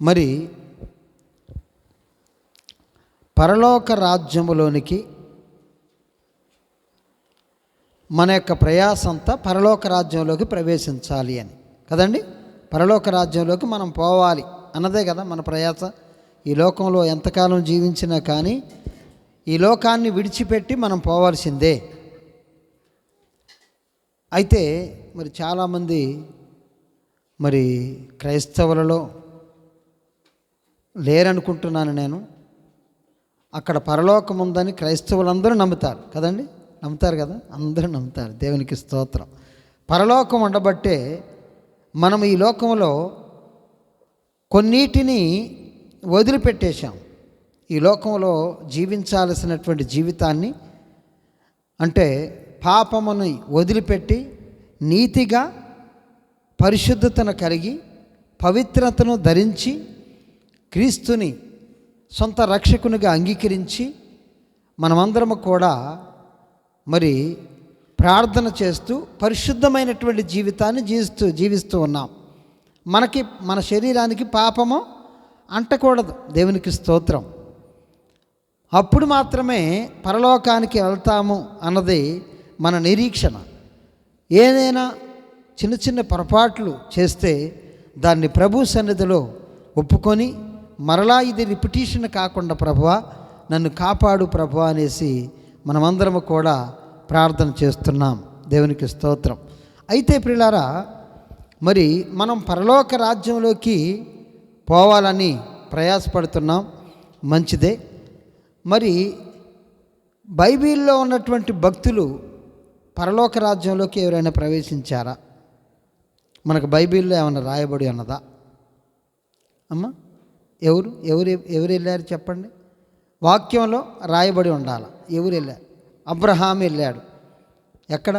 మరి పరలోక రాజ్యములోనికి మన యొక్క ప్రయాసంతా పరలోక రాజ్యంలోకి ప్రవేశించాలి అని కదండి. పరలోక రాజ్యంలోకి మనం పోవాలి అన్నదే కదా మన ప్రయాస. ఈ లోకంలో ఎంతకాలం జీవించినా కానీ ఈ లోకాన్ని విడిచిపెట్టి మనం పోవాల్సిందే. అయితే మరి చాలామంది మరి క్రైస్తవులలో లేరనుకుంటున్నాను నేను. అక్కడ పరలోకం ఉందని క్రైస్తవులందరూ నమ్ముతారు కదండి. నమ్ముతారు కదా, అందరూ నమ్ముతారు. దేవునికి స్తోత్రం. పరలోకం ఉండబట్టే మనం ఈ లోకంలో కొన్నిటిని వదిలిపెట్టేశాం. ఈ లోకంలో జీవించాల్సినటువంటి జీవితాన్ని, అంటే పాపమును వదిలిపెట్టి నీతిగా పరిశుద్ధతను కలిగి పవిత్రతను ధరించి క్రీస్తుని సొంత రక్షకునిగా అంగీకరించి మనమందరము కూడా మరి ప్రార్థన చేస్తూ పరిశుద్ధమైనటువంటి జీవితాన్ని జీవిస్తూ ఉన్నాం. మన శరీరానికి పాపము అంటకూడదు. దేవునికి స్తోత్రం. అప్పుడు మాత్రమే పరలోకానికి వెళ్తాము అన్నది మన నిరీక్షణ. ఏదైనా చిన్న చిన్న పొరపాట్లు చేస్తే దాన్ని ప్రభు సన్నిధిలో ఒప్పుకొని మరలా ఇది రిపిటీషన్ కాకుండా ప్రభువా నన్ను కాపాడు ప్రభువా అనేసి మనమందరము కూడా ప్రార్థన చేస్తున్నాం. దేవునికి స్తోత్రం. అయితే ప్రియులారా, మరి మనం పరలోక రాజ్యంలోకి పోవాలని ప్రయాసపడుతున్నాం, మంచిదే. మరి బైబిల్లో ఉన్నటువంటి భక్తులు పరలోక రాజ్యంలోకి ఎవరైనా ప్రవేశించారా? మనకు బైబిల్లో ఏమైనా రాయబడి ఉన్నదా అమ్మా? ఎవరు వెళ్ళారు చెప్పండి. వాక్యంలో రాయబడి ఉండాలి. ఎవరు వెళ్ళారు? అబ్రహాం వెళ్ళాడు. ఎక్కడ?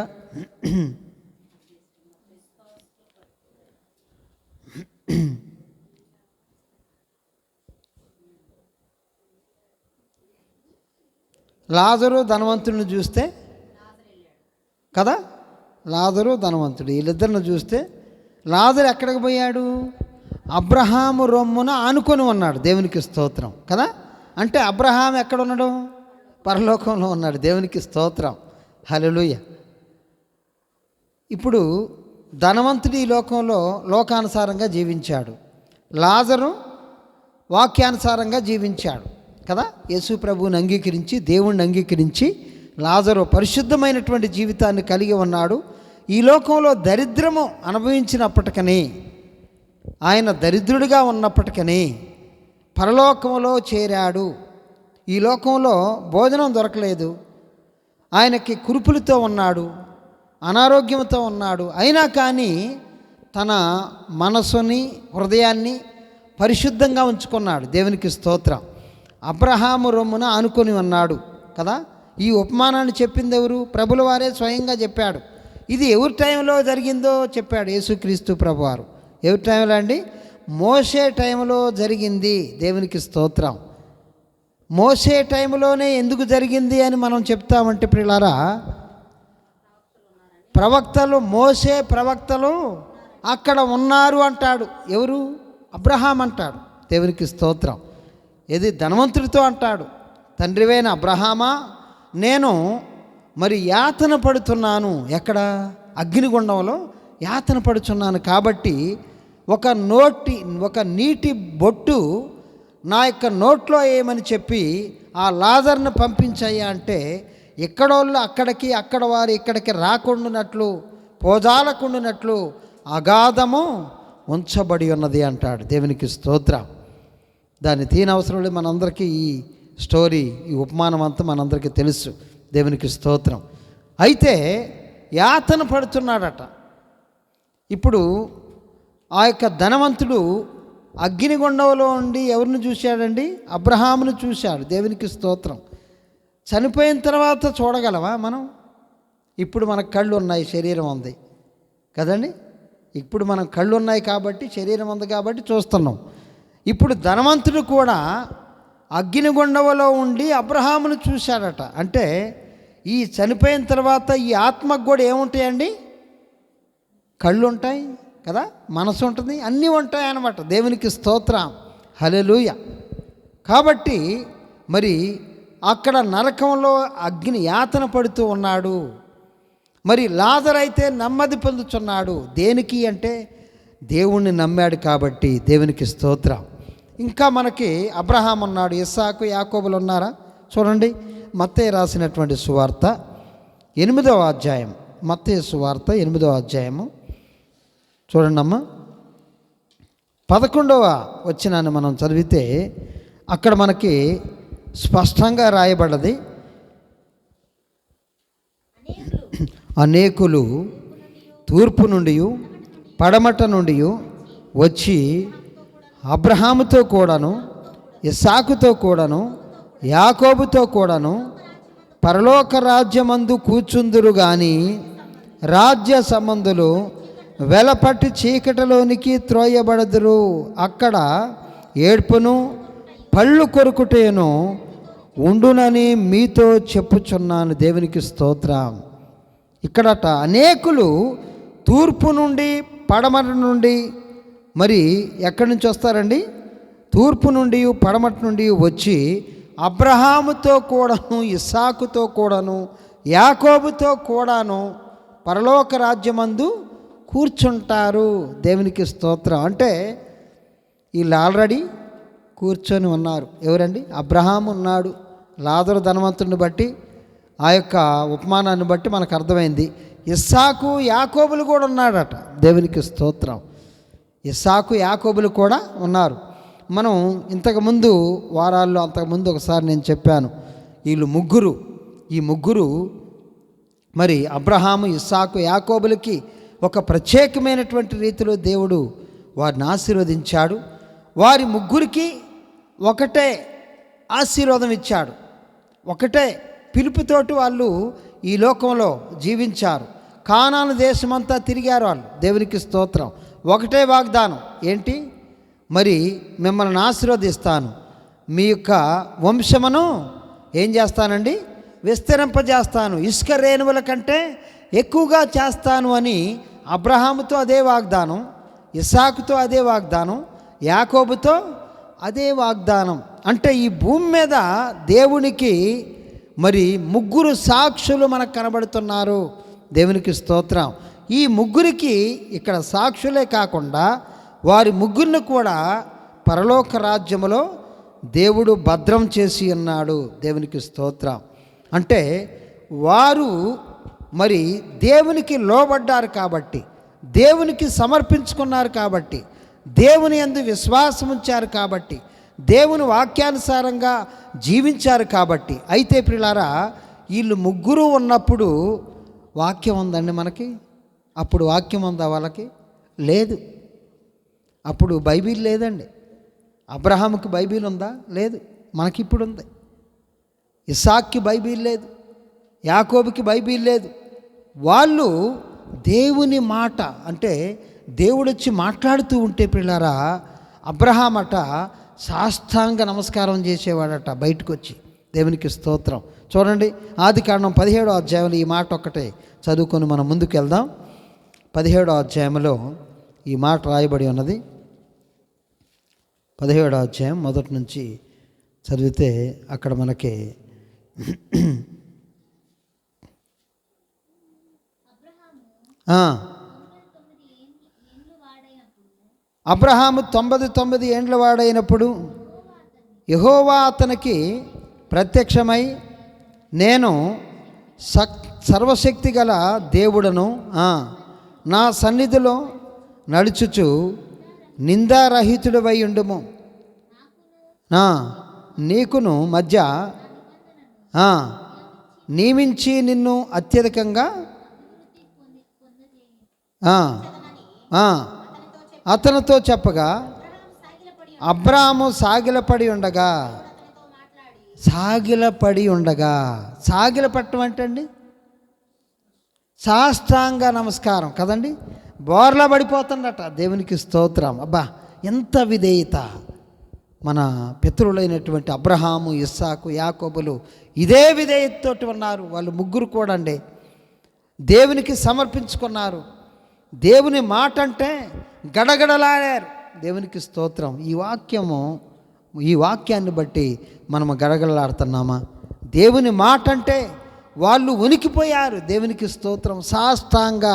లాజరు ధనవంతుడిని చూస్తే కదా, లాజరు ధనవంతుడు వీళ్ళిద్దరిని చూస్తే లాజరు ఎక్కడికి పోయాడు? అబ్రహాము రొమ్మున ఆనుకొని ఉన్నాడు. దేవునికి స్తోత్రం కదా. అంటే అబ్రహాం ఎక్కడ ఉన్నాడు? పరలోకంలో ఉన్నాడు. దేవునికి స్తోత్రం. హల్లెలూయా. ఇప్పుడు ధనవంతుడు ఈ లోకంలో లోకానుసారంగా జీవించాడు, లాజరు వాక్యానుసారంగా జీవించాడు కదా. యేసు ప్రభువుని అంగీకరించి దేవుణ్ణి అంగీకరించి లాజరు పరిశుద్ధమైనటువంటి జీవితాన్ని కలిగి ఉన్నాడు. ఈ లోకంలో దరిద్రము అనుభవించినప్పటికీ, ఆయన దరిద్రుడిగా ఉన్నప్పటికీ పరలోకంలో చేరాడు. ఈ లోకంలో భోజనం దొరకలేదు, ఆయనకి కురుపులతో ఉన్నాడు, అనారోగ్యంతో ఉన్నాడు. అయినా కానీ తన మనసుని హృదయాన్ని పరిశుద్ధంగా ఉంచుకున్నాడు. దేవునికి స్తోత్రం. అబ్రహాము రొమ్మున ఆనుకొని ఉన్నాడు కదా. ఈ ఉపమానాన్ని చెప్పింది ఎవరు? ప్రభుల వారే స్వయంగా చెప్పాడు. ఇది ఎవరి టైంలో జరిగిందో చెప్పాడు యేసుక్రీస్తు ప్రభువారు. ఎవరి టైంలో అండి? మోషే టైంలో జరిగింది. దేవునికి స్తోత్రం. మోషే టైంలోనే ఎందుకు జరిగింది అని మనం చెప్తామంటే ప్రియులారా, ప్రవక్తలు, మోషే ప్రవక్తలు అక్కడ ఉన్నారు అంటాడు. ఎవరు? అబ్రహాం అంటాడు. దేవునికి స్తోత్రం. ఇది ధనవంతుడితో అంటాడు, తండ్రివైన అబ్రహామా, నేను మరి యాతన పడుతున్నాను. ఎక్కడ? అగ్నిగుండంలో యాతన పడుచున్నాను. కాబట్టి ఒక నీటి బొట్టు నా యొక్క నోట్లో ఏమని చెప్పి ఆ లాజర్ను పంపించయ్యా అంటే, ఎక్కడోళ్ళు అక్కడికి, అక్కడ వారు ఇక్కడికి రాకుండానట్లు, పోజాలకుండానట్లు అగాధము ఉంచబడి ఉన్నది అంటాడు. దేవునికి స్తోత్రం. దాన్ని తీనవసరం లేదు. మనందరికీ ఈ స్టోరీ, ఈ ఉపమానం అంతా మనందరికీ తెలుసు. దేవునికి స్తోత్రం. అయితే యాతన పడుతున్నాడట. ఇప్పుడు ఆ యొక్క ధనవంతుడు అగ్నిగుండంలో ఉండి ఎవరిని చూశాడండి? అబ్రహామును చూశాడు. దేవునికి స్తోత్రం. చనిపోయిన తర్వాత చూడగలమా మనం? ఇప్పుడు మనకు కళ్ళు ఉన్నాయి, శరీరం ఉంది కదండి. ఇప్పుడు మనం కళ్ళు ఉన్నాయి కాబట్టి, శరీరం ఉంది కాబట్టి చూస్తున్నాం. ఇప్పుడు ధనవంతుడు కూడా అగ్నిగుండంలో ఉండి అబ్రహామును చూశాడట. అంటే ఈ చనిపోయిన తర్వాత ఈ ఆత్మకు కూడా ఏముంటాయండి? కళ్ళు ఉంటాయి కదా, మనసు ఉంటుంది, అన్నీ ఉంటాయి అన్నమాట. దేవునికి స్తోత్రం. హల్లెలూయా. కాబట్టి మరి అక్కడ నరకంలో అగ్ని యాతన పడుతూ ఉన్నాడు. మరి లాజరు అయితే నెమ్మది పొందుతున్నాడు. దేనికి అంటే దేవుణ్ణి నమ్మాడు కాబట్టి. దేవునికి స్తోత్రం. ఇంకా మనకి అబ్రహాం ఉన్నాడు, ఇస్సాకు, యాకోబులు ఉన్నారా? చూడండి, మత్తయి రాసినటువంటి సువార్త 8వ అధ్యాయం. మత్తయి సువార్త 8వ అధ్యాయము చూడండి అమ్మా. 11వ వచనాన్ని మనం చదివితే అక్కడ మనకి స్పష్టంగా రాయబడ్డది, అనేకులు తూర్పు నుండి పడమట నుండి వచ్చి అబ్రహాముతో కూడాను, ఇస్సాకుతో కూడాను, యాకోబుతో కూడాను పరలోక రాజ్యమందు కూర్చుందురు గాని రాజ్య సంబంధులు వెలపట్టి చీకటిలోనికి త్రోయబడదురు. అక్కడ ఏడ్పును పళ్ళు కొరుకుటేను ఉండునని మీతో చెప్పుచున్నాను. దేవునికి స్తోత్రం. ఇక్కడట అనేకులు తూర్పు నుండి పడమట నుండి, మరి ఎక్కడి నుంచి వస్తారండి? తూర్పు నుండి పడమట నుండి వచ్చి అబ్రహాముతో కూడాను, ఇస్సాకుతో కూడాను, యాకోబుతో కూడాను పరలోక రాజ్యమందు కూర్చుంటారు. దేవునికి స్తోత్రం. అంటే వీళ్ళు ఆల్రెడీ కూర్చొని ఉన్నారు. ఎవరండి? అబ్రహాము ఉన్నాడు. లాజరు ధనవంతుడిని బట్టి, ఆ యొక్క ఉపమానాన్ని బట్టి మనకు అర్థమైంది. ఇస్సాకు, యాకోబులు కూడా ఉన్నాడట. దేవునికి స్తోత్రం. ఇస్సాకు, యాకోబులు కూడా ఉన్నారు. మనం ఇంతకుముందు వారాల్లో అంతకుముందు ఒకసారి నేను చెప్పాను, వీళ్ళు ముగ్గురు, ఈ ముగ్గురు మరి అబ్రహాము, ఇస్సాకు, యాకోబులకి ఒక ప్రత్యేకమైనటువంటి రీతిలో దేవుడు వారిని ఆశీర్వదించాడు. వారి ముగ్గురికి ఒకటే ఆశీర్వాదం ఇచ్చాడు. ఒకటే పిలుపుతోటి వాళ్ళు ఈ లోకంలో జీవించారు. కానాను దేశమంతా తిరిగారు వాళ్ళు. దేవునికి స్తోత్రం. ఒకటే వాగ్దానం ఏంటి? మరి మిమ్మల్ని ఆశీర్వదిస్తాను, మీ యొక్క వంశమును ఏం చేస్తానండి? విస్తరింపజేస్తాను, ఇసుక రేణువుల కంటే ఎక్కువగా చేస్తాను అని అబ్రహాముతో అదే వాగ్దానం, ఇస్సాకుతో అదే వాగ్దానం, యాకోబుతో అదే వాగ్దానం. అంటే ఈ భూమి మీద దేవునికి మరి ముగ్గురు సాక్షులు మనకు కనబడుతున్నారు. దేవునికి స్తోత్రం. ఈ ముగ్గురికి ఇక్కడ సాక్షులే కాకుండా వారి ముగ్గురిని కూడా పరలోక రాజ్యములో దేవుడు భద్రం చేసి ఉన్నాడు. దేవునికి స్తోత్రం. అంటే వారు మరి దేవునికి లోబడ్డారు కాబట్టి, దేవునికి సమర్పించుకున్నారు కాబట్టి, దేవుని యందు విశ్వాసం ఉంచారు కాబట్టి, దేవుని వాక్యానుసారంగా జీవించారు కాబట్టి. అయితే ప్రియులారా, వీళ్ళు ముగ్గురు ఉన్నప్పుడు వాక్యం ఉందండి మనకి? అప్పుడు వాక్యం ఉందా వాళ్ళకి? లేదు. అప్పుడు బైబిల్ లేదండి. అబ్రహాముకి బైబిల్ ఉందా? లేదు. మనకిప్పుడు ఉంది. ఇస్సాక్కి బైబిల్ లేదు, యాకోబుకి బైబిల్ లేదు. వాళ్ళు దేవుని మాట, అంటే దేవుడు వచ్చి మాట్లాడుతూ ఉంటే పిల్లారా, అబ్రహామట సాష్టాంగ నమస్కారం చేసేవాడట బయటకు వచ్చి. దేవునికి స్తోత్రం. చూడండి, ఆదికాండం 17వ అధ్యాయంలో ఈ మాట ఒక్కటే చదువుకొని మనం ముందుకు వెళ్దాం. 17వ అధ్యాయంలో ఈ మాట రాయబడి ఉన్నది. 17వ అధ్యాయం మొదటి నుంచి చదివితే అక్కడ మనకి అబ్రహాము 99 ఏండ్ల వాడైనప్పుడు యెహోవా అతనికి ప్రత్యక్షమై, నేను సర్వశక్తి గల దేవుడను, నా సన్నిధిలో నడుచుచు నిందారహితుడివై ఉండుము, నీకును మధ్య నియమించి నిన్ను అత్యధికంగా అతనితో చెప్పగా, అబ్రాము సాగిలపడి ఉండగా సాగిలపట్టం ఏంటండి? సాష్టాంగ నమస్కారం కదండి. బోర్లా పడిపోతుందట. దేవునికి స్తోత్రం. అబ్బా, ఎంత విధేయత! మన పితరులైనటువంటి అబ్రహాము, ఇస్సాకు, యాకోబులు ఇదే విధేయతతోటి ఉన్నారు. వాళ్ళు ముగ్గురు కూడా అండి దేవునికి సమర్పించుకున్నారు. దేవుని మాట అంటే గడగడలాడారు. దేవునికి స్తోత్రం. ఈ వాక్యము ఈ వాక్యాన్ని బట్టి మనము గడగడలాడుతున్నామా? దేవుని మాట అంటే వాళ్ళు వణికిపోయారు. దేవునికి స్తోత్రం. సాష్టాంగ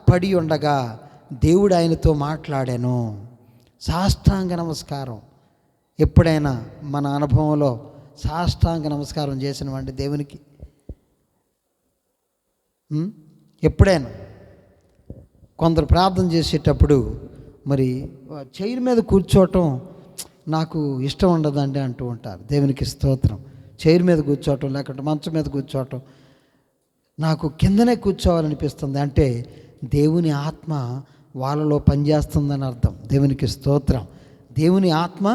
పడి ఉండగా దేవుడు ఆయనతో మాట్లాడాను. సాష్టాంగ నమస్కారం. ఎప్పుడైనా మన అనుభవంలో సాష్టాంగ నమస్కారం చేసినవండి దేవునికి? ఎప్పుడైనా కొందరు ప్రార్థన చేసేటప్పుడు మరి చైర్ మీద కూర్చోవటం నాకు ఇష్టం ఉండదండి అంటూ ఉంటారు. దేవునికి స్తోత్రం. చైర్ మీద కూర్చోవటం లేకుంటే మంచం మీద కూర్చోవటం నాకు కిందనే కూర్చోవాలనిపిస్తుంది అంటే దేవుని ఆత్మ వాళ్ళలో పనిచేస్తుందని అర్థం. దేవునికి స్తోత్రం. దేవుని ఆత్మ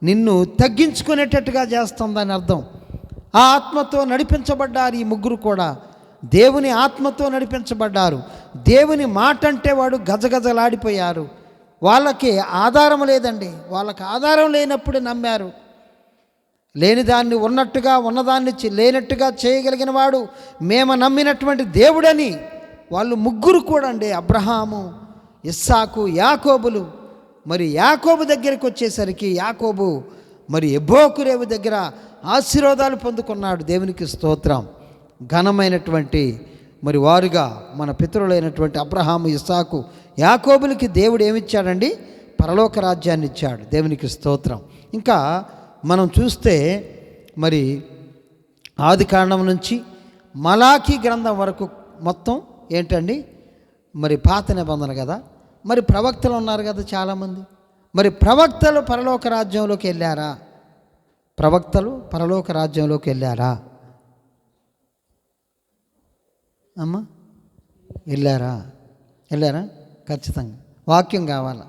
నిన్ను తగ్గించుకునేటట్టుగా చేస్తుందని అర్థం. ఆ ఆత్మతో నడిపించబడ్డారు ఈ ముగ్గురు కూడా. దేవుని ఆత్మతో నడిపించబడ్డారు. దేవుని మాట అంటే వాడు గజగజలాడిపోయారు. వాళ్ళకి ఆధారం లేదండి. వాళ్ళకి ఆధారం లేనప్పుడు నమ్మారు. లేని దాన్ని ఉన్నట్టుగా, ఉన్నదాన్ని లేనట్టుగా చేయగలిగిన వాడు మేము నమ్మినటువంటి దేవుడని వాళ్ళు ముగ్గురు కూడా అండి, అబ్రహాము, ఇస్సాకు, యాకోబులు. మరి యాకోబు దగ్గరికి వచ్చేసరికి యాకోబు మరి ఎబ్బోకురేవు దగ్గర ఆశీర్వాదాలు పొందుకున్నాడు. దేవునికి స్తోత్రం. ఘనమైనటువంటి మరి వారుగా మన పితరులైనటువంటి అబ్రహాము, ఇస్సాకు, యాకోబులకి దేవుడు ఏమిచ్చాడండి? పరలోక రాజ్యాన్ని ఇచ్చాడు. దేవునికి స్తోత్రం. ఇంకా మనం చూస్తే మరి ఆది కాండం నుంచి మలాఖీ గ్రంథం వరకు మొత్తం ఏంటండి? మరి పాత నిబంధన కదా. మరి ప్రవక్తలు ఉన్నారు కదా చాలామంది. మరి ప్రవక్తలు పరలోక రాజ్యంలోకి వెళ్ళారా? ప్రవక్తలు పరలోక రాజ్యంలోకి వెళ్ళారా అమ్మా? వెళ్ళారా? ఖచ్చితంగా వాక్యం కావాలా?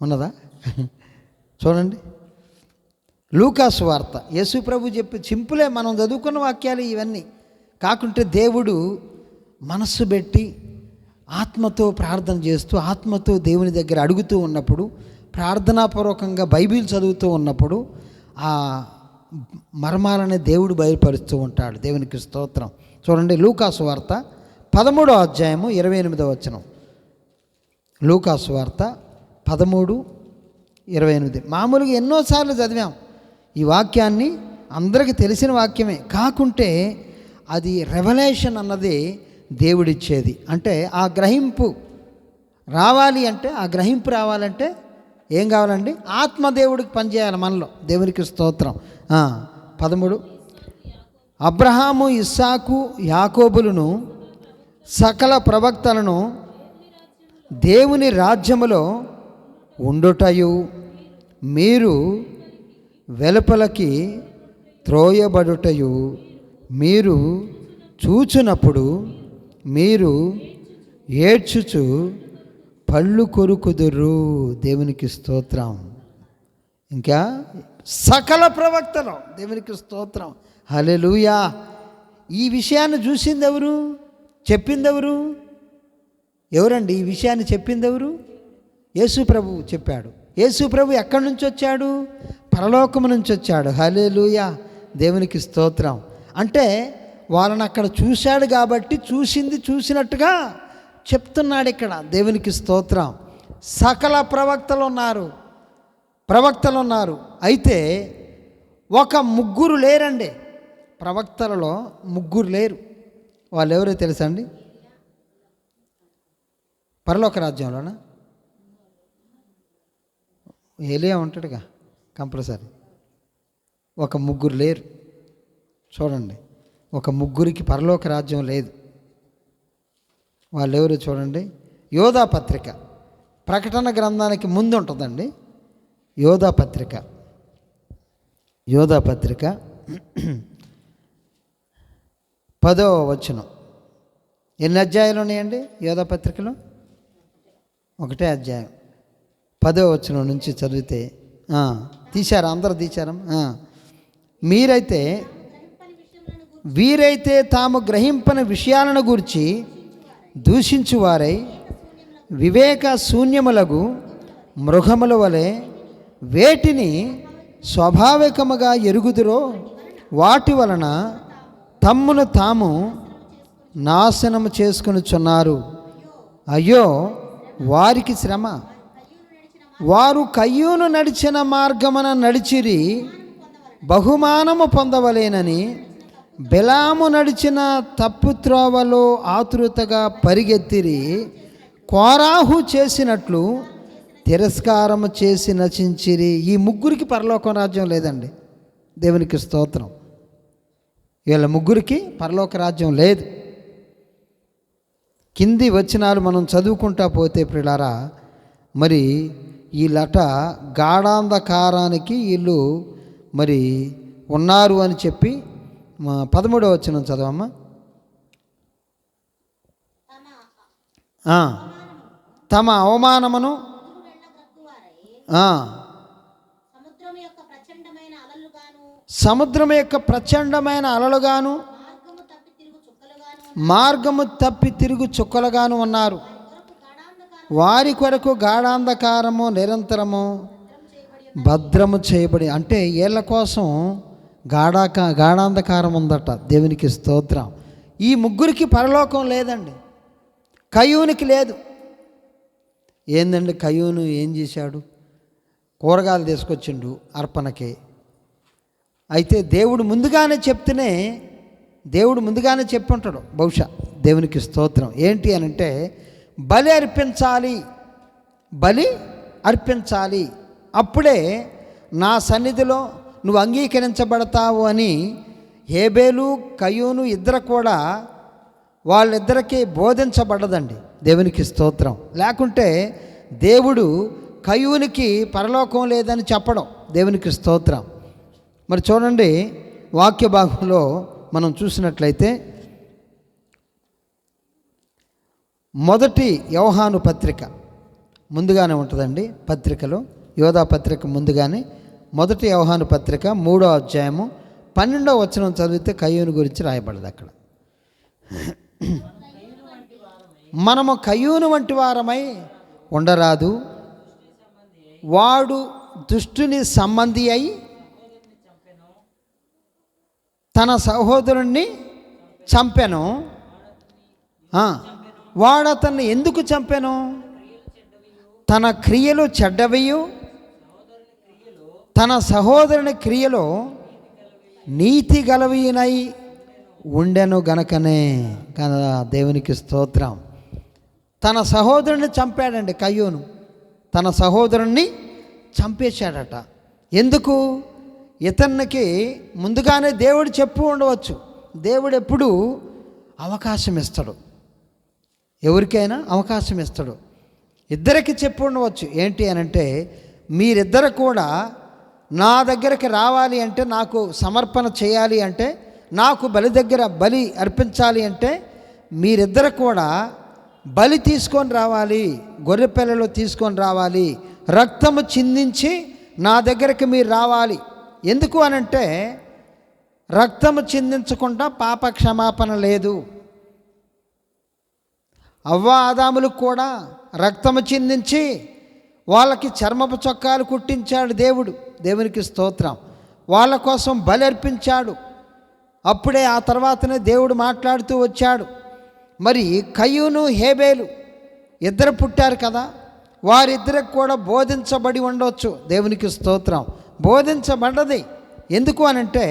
ఉన్నదా? చూడండి, లూకాసు వార్త. యేసు ప్రభు చెప్పి సింపులే, మనం చదువుకున్న వాక్యాలు ఇవన్నీ. కాకుంటే దేవుడు మనస్సు పెట్టి ఆత్మతో ప్రార్థన చేస్తూ, ఆత్మతో దేవుని దగ్గర అడుగుతూ ఉన్నప్పుడు, ప్రార్థనాపూర్వకంగా బైబిల్ చదువుతూ ఉన్నప్పుడు ఆ మర్మాలనే దేవుడు బయలుపరుస్తూ ఉంటాడు. దేవునికి స్తోత్రం. చూడండి, లూకాసు వార్త 13వ అధ్యాయము 28వ వచనం. లూకాసు వార్త 13:28. మామూలుగా ఎన్నోసార్లు చదివాం ఈ వాక్యాన్ని, అందరికీ తెలిసిన వాక్యమే. కాకుంటే అది రెవల్యూషన్ అన్నది దేవుడిచ్చేది. అంటే ఆ గ్రహింపు రావాలి అంటే, ఆ గ్రహింపు రావాలంటే ఏం కావాలండి? ఆత్మదేవుడికి పనిచేయాలి మనలో. దేవునికి స్తోత్రం. 13. అబ్రహాము, ఇస్సాకు, యాకోబులను సకల ప్రవక్తలను దేవుని రాజ్యములో ఉండుటయు మీరు వెలుపలకి త్రోయబడుటయు మీరు చూచునప్పుడు మీరు ఏడ్చుచు పళ్ళు కొరుకుదురు. దేవునికి స్తోత్రం. ఇంకా సకల ప్రవక్తలు. దేవునికి స్తోత్రం. హల్లెలూయా. ఈ విషయాన్ని చూసింది ఎవరు? చెప్పింది ఎవరు? ఎవరండి ఈ విషయాన్ని చెప్పింది ఎవరు? యేసు ప్రభు చెప్పాడు. యేసు ప్రభు ఎక్కడి నుంచి వచ్చాడు? పరలోకము నుంచి వచ్చాడు. హల్లెలూయా. దేవునికి స్తోత్రం. అంటే వాళ్ళని అక్కడ చూశాడు కాబట్టి చూసింది చూసినట్టుగా చెప్తున్నాడు ఇక్కడ. దేవునికి స్తోత్రం. సకల ప్రవక్తలు ఉన్నారు. అయితే ఒక ముగ్గురు లేరండి. ప్రవక్తలలో ముగ్గురు లేరు. వాళ్ళు ఎవరో తెలుసా అండి? పరలోక రాజ్యంలోనా? ఏలియా ఉంటాడుగా కంపల్సరీ. ఒక ముగ్గురు లేరు. చూడండి, ఒక ముగ్గురికి పరలోక రాజ్యం లేదు. వాళ్ళు ఎవరు చూడండి. యోధా పత్రిక, ప్రకటన గ్రంథానికి ముందు ఉంటుందండి. యోధా పత్రిక 10వ వచనం. ఎన్ని అధ్యాయాలు ఉన్నాయండి యోధా పత్రికలో? 1 అధ్యాయం. 10వ వచనం నుంచి చదివితే తీశారా? అందరూ తీశారా? వీరైతే తాము గ్రహింపని విషయాలను గూర్చి దూషించువారై వివేక శూన్యములకు మృగముల వలె వేటిని స్వాభావికముగా ఎరుగుదురో వాటి వలన తమ్మును తాము నాశనము చేసుకొనుచున్నారు. అయ్యో వారికి శ్రమ. వారు కయ్యూను నడిచిన మార్గమున నడిచిరి, బహుమానము పొందవలేనని బెలాము నడిచిన తప్పు త్రోవలో ఆతురతగా పరిగెత్తిరి. కోరాహు చేసినట్లు తిరస్కారము చేసి నశించిరి. ఈ ముగ్గురికి పరలోక రాజ్యం లేదండి. దేవునికి స్తోత్రం. వీళ్ళ ముగ్గురికి పరలోక రాజ్యం లేదు. కింది వచనాలు మనం చదువుకుంటా పోతే ప్రియులారా, మరి వీళ్ళట గాఢాంధకారానికి వీళ్ళు మరి ఉన్నారు అని చెప్పి 13వ వచనం చదవమ్మా. తమ అవమానమును సముద్రం యొక్క ప్రచండమైన అలలుగాను మార్గము తప్పి తిరుగు చుక్కలుగాను ఉన్నారు. వారి కొరకు గాఢాంధకారము నిరంతరము భద్రము చేయబడి, అంటే వీళ్ళ కోసం గాఢాంధకారం ఉందట. దేవునికి స్తోత్రం. ఈ ముగ్గురికి పరలోకం లేదండి. కయ్యూనికి లేదు. ఏందండి కయ్యూను ఏం చేశాడు? కూరగాయలు తీసుకొచ్చిండు అర్పణకి. అయితే దేవుడు ముందుగానే చెప్పి ఉంటాడు బహుశా. దేవునికి స్తోత్రం. ఏంటి అని అంటే బలి అర్పించాలి, అప్పుడే నా సన్నిధిలో నువ్వు అంగీకరించబడతావు అని హేబేలు కయ్యూను ఇద్దరు కూడా వాళ్ళిద్దరికీ బోధించబడ్డదండి. దేవునికి స్తోత్రం. లేకుంటే దేవుడు కయ్యూనికి పరలోకం లేదని చెప్పడం. దేవునికి స్తోత్రం. మరి చూడండి, వాక్య భాగంలో మనం చూసినట్లయితే మొదటి యోహాను పత్రిక ముందుగానే ఉంటుందండి. పత్రికలో యోధా పత్రిక ముందుగానే మొదటి యోహాను పత్రిక 3వ అధ్యాయము 12వ వచనం చదివితే కయ్యూను గురించి రాయబడదు అక్కడ. మనము కయ్యూను వంటి వారమై ఉండరాదు, వాడు దుష్టుని సంబంధి అయి తన సహోదరుణ్ణి చంపెను. వాడు అతన్ని ఎందుకు చంపెను? తన క్రియలు చెడ్డవియు తన సహోదరుని క్రియలో నీతి గలవినై ఉండెను గనకనే కదా. దేవునికి స్తోత్రం. తన సహోదరుని చంపాడండి కయ్యూను. తన సహోదరుణ్ణి చంపేశాడట. ఎందుకు? ఇతనికి ముందుగానే దేవుడు చెప్పు ఉండవచ్చు. దేవుడు ఎప్పుడు అవకాశం ఇస్తాడు, ఎవరికైనా అవకాశం ఇస్తాడు. ఇద్దరికి చెప్పు ఉండవచ్చు. ఏంటి అని అంటే, మీరిద్దరు కూడా నా దగ్గరికి రావాలి అంటే, నాకు సమర్పణ చేయాలి అంటే, నాకు బలి అర్పించాలి అంటే, మీరిద్దరు కూడా బలి తీసుకొని రావాలి, గొర్రె పిల్లలు తీసుకొని రావాలి, రక్తము చిందించి నా దగ్గరికి మీరు రావాలి. ఎందుకు అనంటే, రక్తము చిందించకుండా పాప క్షమాపణ లేదు. అవ్వ ఆదాములకు కూడా రక్తము చిందించి వాళ్ళకి చర్మపు చొక్కాలు కుట్టించాడు దేవుడు. దేవునికి స్తోత్రం. వాళ్ళ కోసం బలి అర్పించాడు. అప్పుడే ఆ తర్వాతనే దేవుడు మాట్లాడుతూ వచ్చాడు. మరి కయ్యూను హేబేలు ఇద్దరు పుట్టారు కదా, వారిద్దరికి కూడా బోధించబడి ఉండవచ్చు. దేవునికి స్తోత్రం. బోధించబడ్డది. ఎందుకు అనంటే,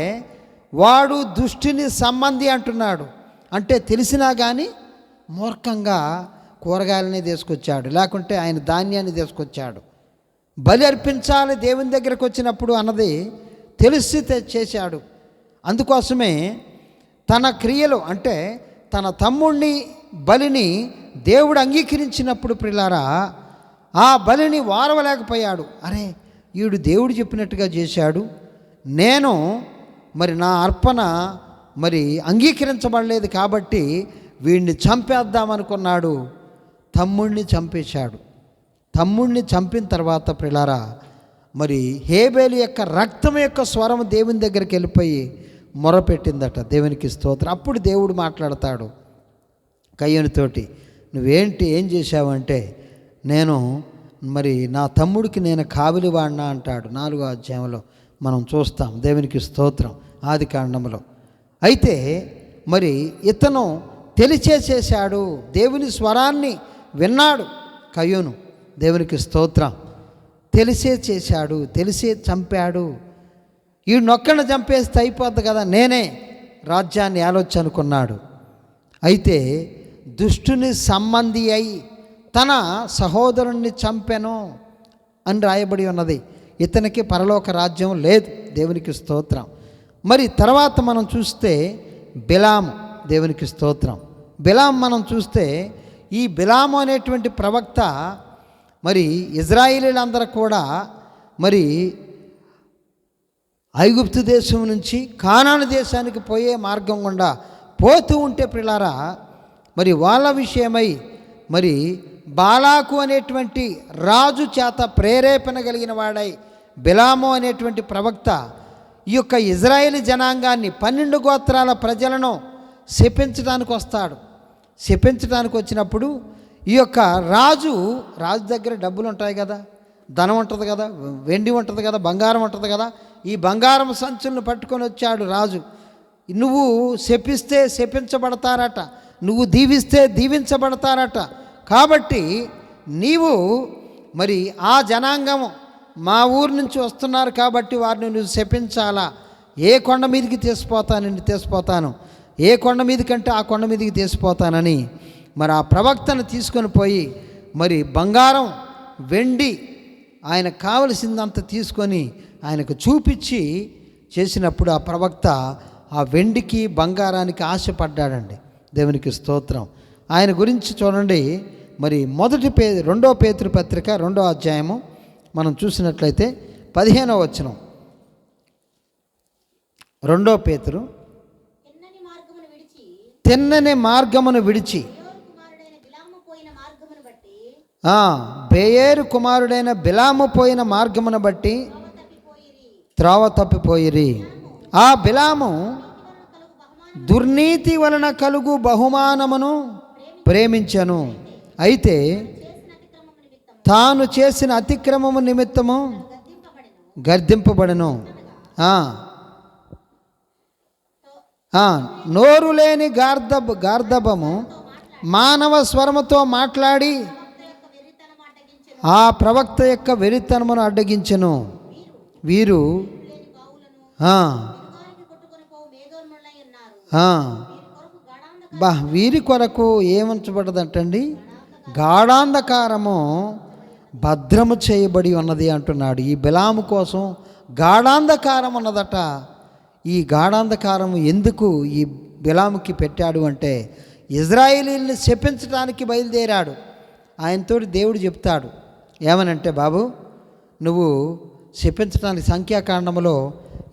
వాడు దుష్టుని సంబంధి అంటున్నాడు. అంటే తెలిసినా కానీ మూర్ఖంగా కూరగాయలని తీసుకొచ్చాడు, లేకుంటే ఆయన ధాన్యాన్ని తీసుకొచ్చాడు. బలి అర్పించాలి దేవుని దగ్గరకు వచ్చినప్పుడు అన్నది తెలిసి చేశాడు. అందుకోసమే తన క్రియలు, అంటే తన తమ్ముడిని బలిని దేవుడు అంగీకరించినప్పుడు ప్రియులారా, ఆ బలిని వారవలేకపోయాడు. అరే, వీడు దేవుడు చెప్పినట్టుగా చేశాడు, నేను మరి నా అర్పణ మరి అంగీకరించబడలేదు కాబట్టి వీడిని చంపేద్దామనుకున్నాడు. తమ్ముడిని చంపేశాడు. తమ్ముడిని చంపిన తర్వాత ప్రియులారా, మరి హేబేలు యొక్క రక్తం యొక్క స్వరం దేవుని దగ్గరికి వెళ్ళిపోయి మొరపెట్టిందట. దేవునికి స్తోత్రం. అప్పుడు దేవుడు మాట్లాడతాడు కయ్యూనుతోటి, ఏం చేశావంటే, నేను మరి నా తమ్ముడికి నేను కావిలి వాడినా అంటాడు. 4వ అధ్యాయంలో మనం చూస్తాం. దేవునికి స్తోత్రం. ఆదికాండములో. అయితే మరి ఇతను తెలిచేసేసాడు, దేవుని స్వరాన్ని విన్నాడు కయ్యూను. దేవునికి స్తోత్రం. తెలిసే చేశాడు, తెలిసే చంపాడు. ఈ నొక్కను చంపేస్తే అయిపోద్ది కదా, నేనే రాజ్యాన్ని ఏలొచ్చు అనుకున్నాడు. అయితే దుష్టుని సంబంధి అయి తన సహోదరుణ్ణి చంపెను అని రాయబడి ఉన్నది. ఇతనికి పరలోక రాజ్యం లేదు. దేవునికి స్తోత్రం. మరి తర్వాత మనం చూస్తే బిలాము, దేవునికి స్తోత్రం. బిలాము మనం చూస్తే ఈ బిలాము అనేటువంటి ప్రవక్త మరి ఇజ్రాయేలీలందరూ కూడా మరి ఐగుప్తు దేశం నుంచి కానాను దేశానికి పోయే మార్గం గుండా పోతూ ఉంటే ప్రియులారా, మరి వాళ్ళ విషయమై మరి బాలాకు అనేటువంటి రాజు చేత ప్రేరేపణ కలిగిన వాడై బిలాము అనేటువంటి ప్రవక్త ఈ యొక్క ఇజ్రాయేలీ జనాంగాన్ని 12 గోత్రాల ప్రజలను శపించడానికి వస్తాడు. శపించడానికి వచ్చినప్పుడు ఈ యొక్క రాజు దగ్గర డబ్బులు ఉంటాయి కదా, ధనం ఉంటుంది కదా, వెండి ఉంటుంది కదా, బంగారం ఉంటుంది కదా. ఈ బంగారం సంచులను పట్టుకొని వచ్చాడు రాజు. నువ్వు శపిస్తే శపించబడతారట, నువ్వు దీవిస్తే దీవించబడతారట. కాబట్టి నీవు మరి ఆ జనాంగం మా ఊరు నుంచి వస్తున్నారు కాబట్టి వారిని నువ్వు శపించాలా. ఏ కొండ మీదకి తీసిపోతాను, ఏ కొండ మీద కంటే ఆ కొండ మీదకి తీసిపోతానని మరి ఆ ప్రవక్తను తీసుకొని పోయి మరి బంగారం వెండి ఆయనకు కావలసిందంత తీసుకొని ఆయనకు చూపించి చేసినప్పుడు ఆ ప్రవక్త ఆ వెండికి బంగారానికి ఆశపడ్డాడండి. దేవునికి స్తోత్రం. ఆయన గురించి చూడండి. మరి 2 పేతురు పత్రిక 2వ అధ్యాయము మనం చూసినట్లయితే 15వ వచనం. 2 పేతురు తిన్నని మార్గమును విడిచి బేయేరు కుమారుడైన బిలాము పోయిన మార్గమును బట్టి త్రోవ తప్పిపోయిరి. ఆ బిలాము దుర్నీతి వలన కలుగు బహుమానమును ప్రేమించెను. అయితే తాను చేసిన అతిక్రమము నిమిత్తము గర్దింపబడెను. నోరు లేని గార్ధబము మానవ స్వరముతో మాట్లాడి ఆ ప్రవక్త యొక్క వెరితనమును అడ్డగించెను. వీరు వీరి కొరకు ఏముంచబడదంటండి, గాఢాంధకారము భద్రము చేయబడి ఉన్నది అంటున్నాడు. ఈ బిలాము కోసం గాఢాంధకారం ఉన్నదట. ఈ గాఢాంధకారం ఎందుకు ఈ బిలాముకి పెట్టాడు అంటే ఇజ్రాయేలీల్ని శపించడానికి బయలుదేరాడు. ఆయనతోటి దేవుడు చెప్తాడు ఏమనంటే, బాబు నువ్వు శపించడానికి సంఖ్యాకాండములో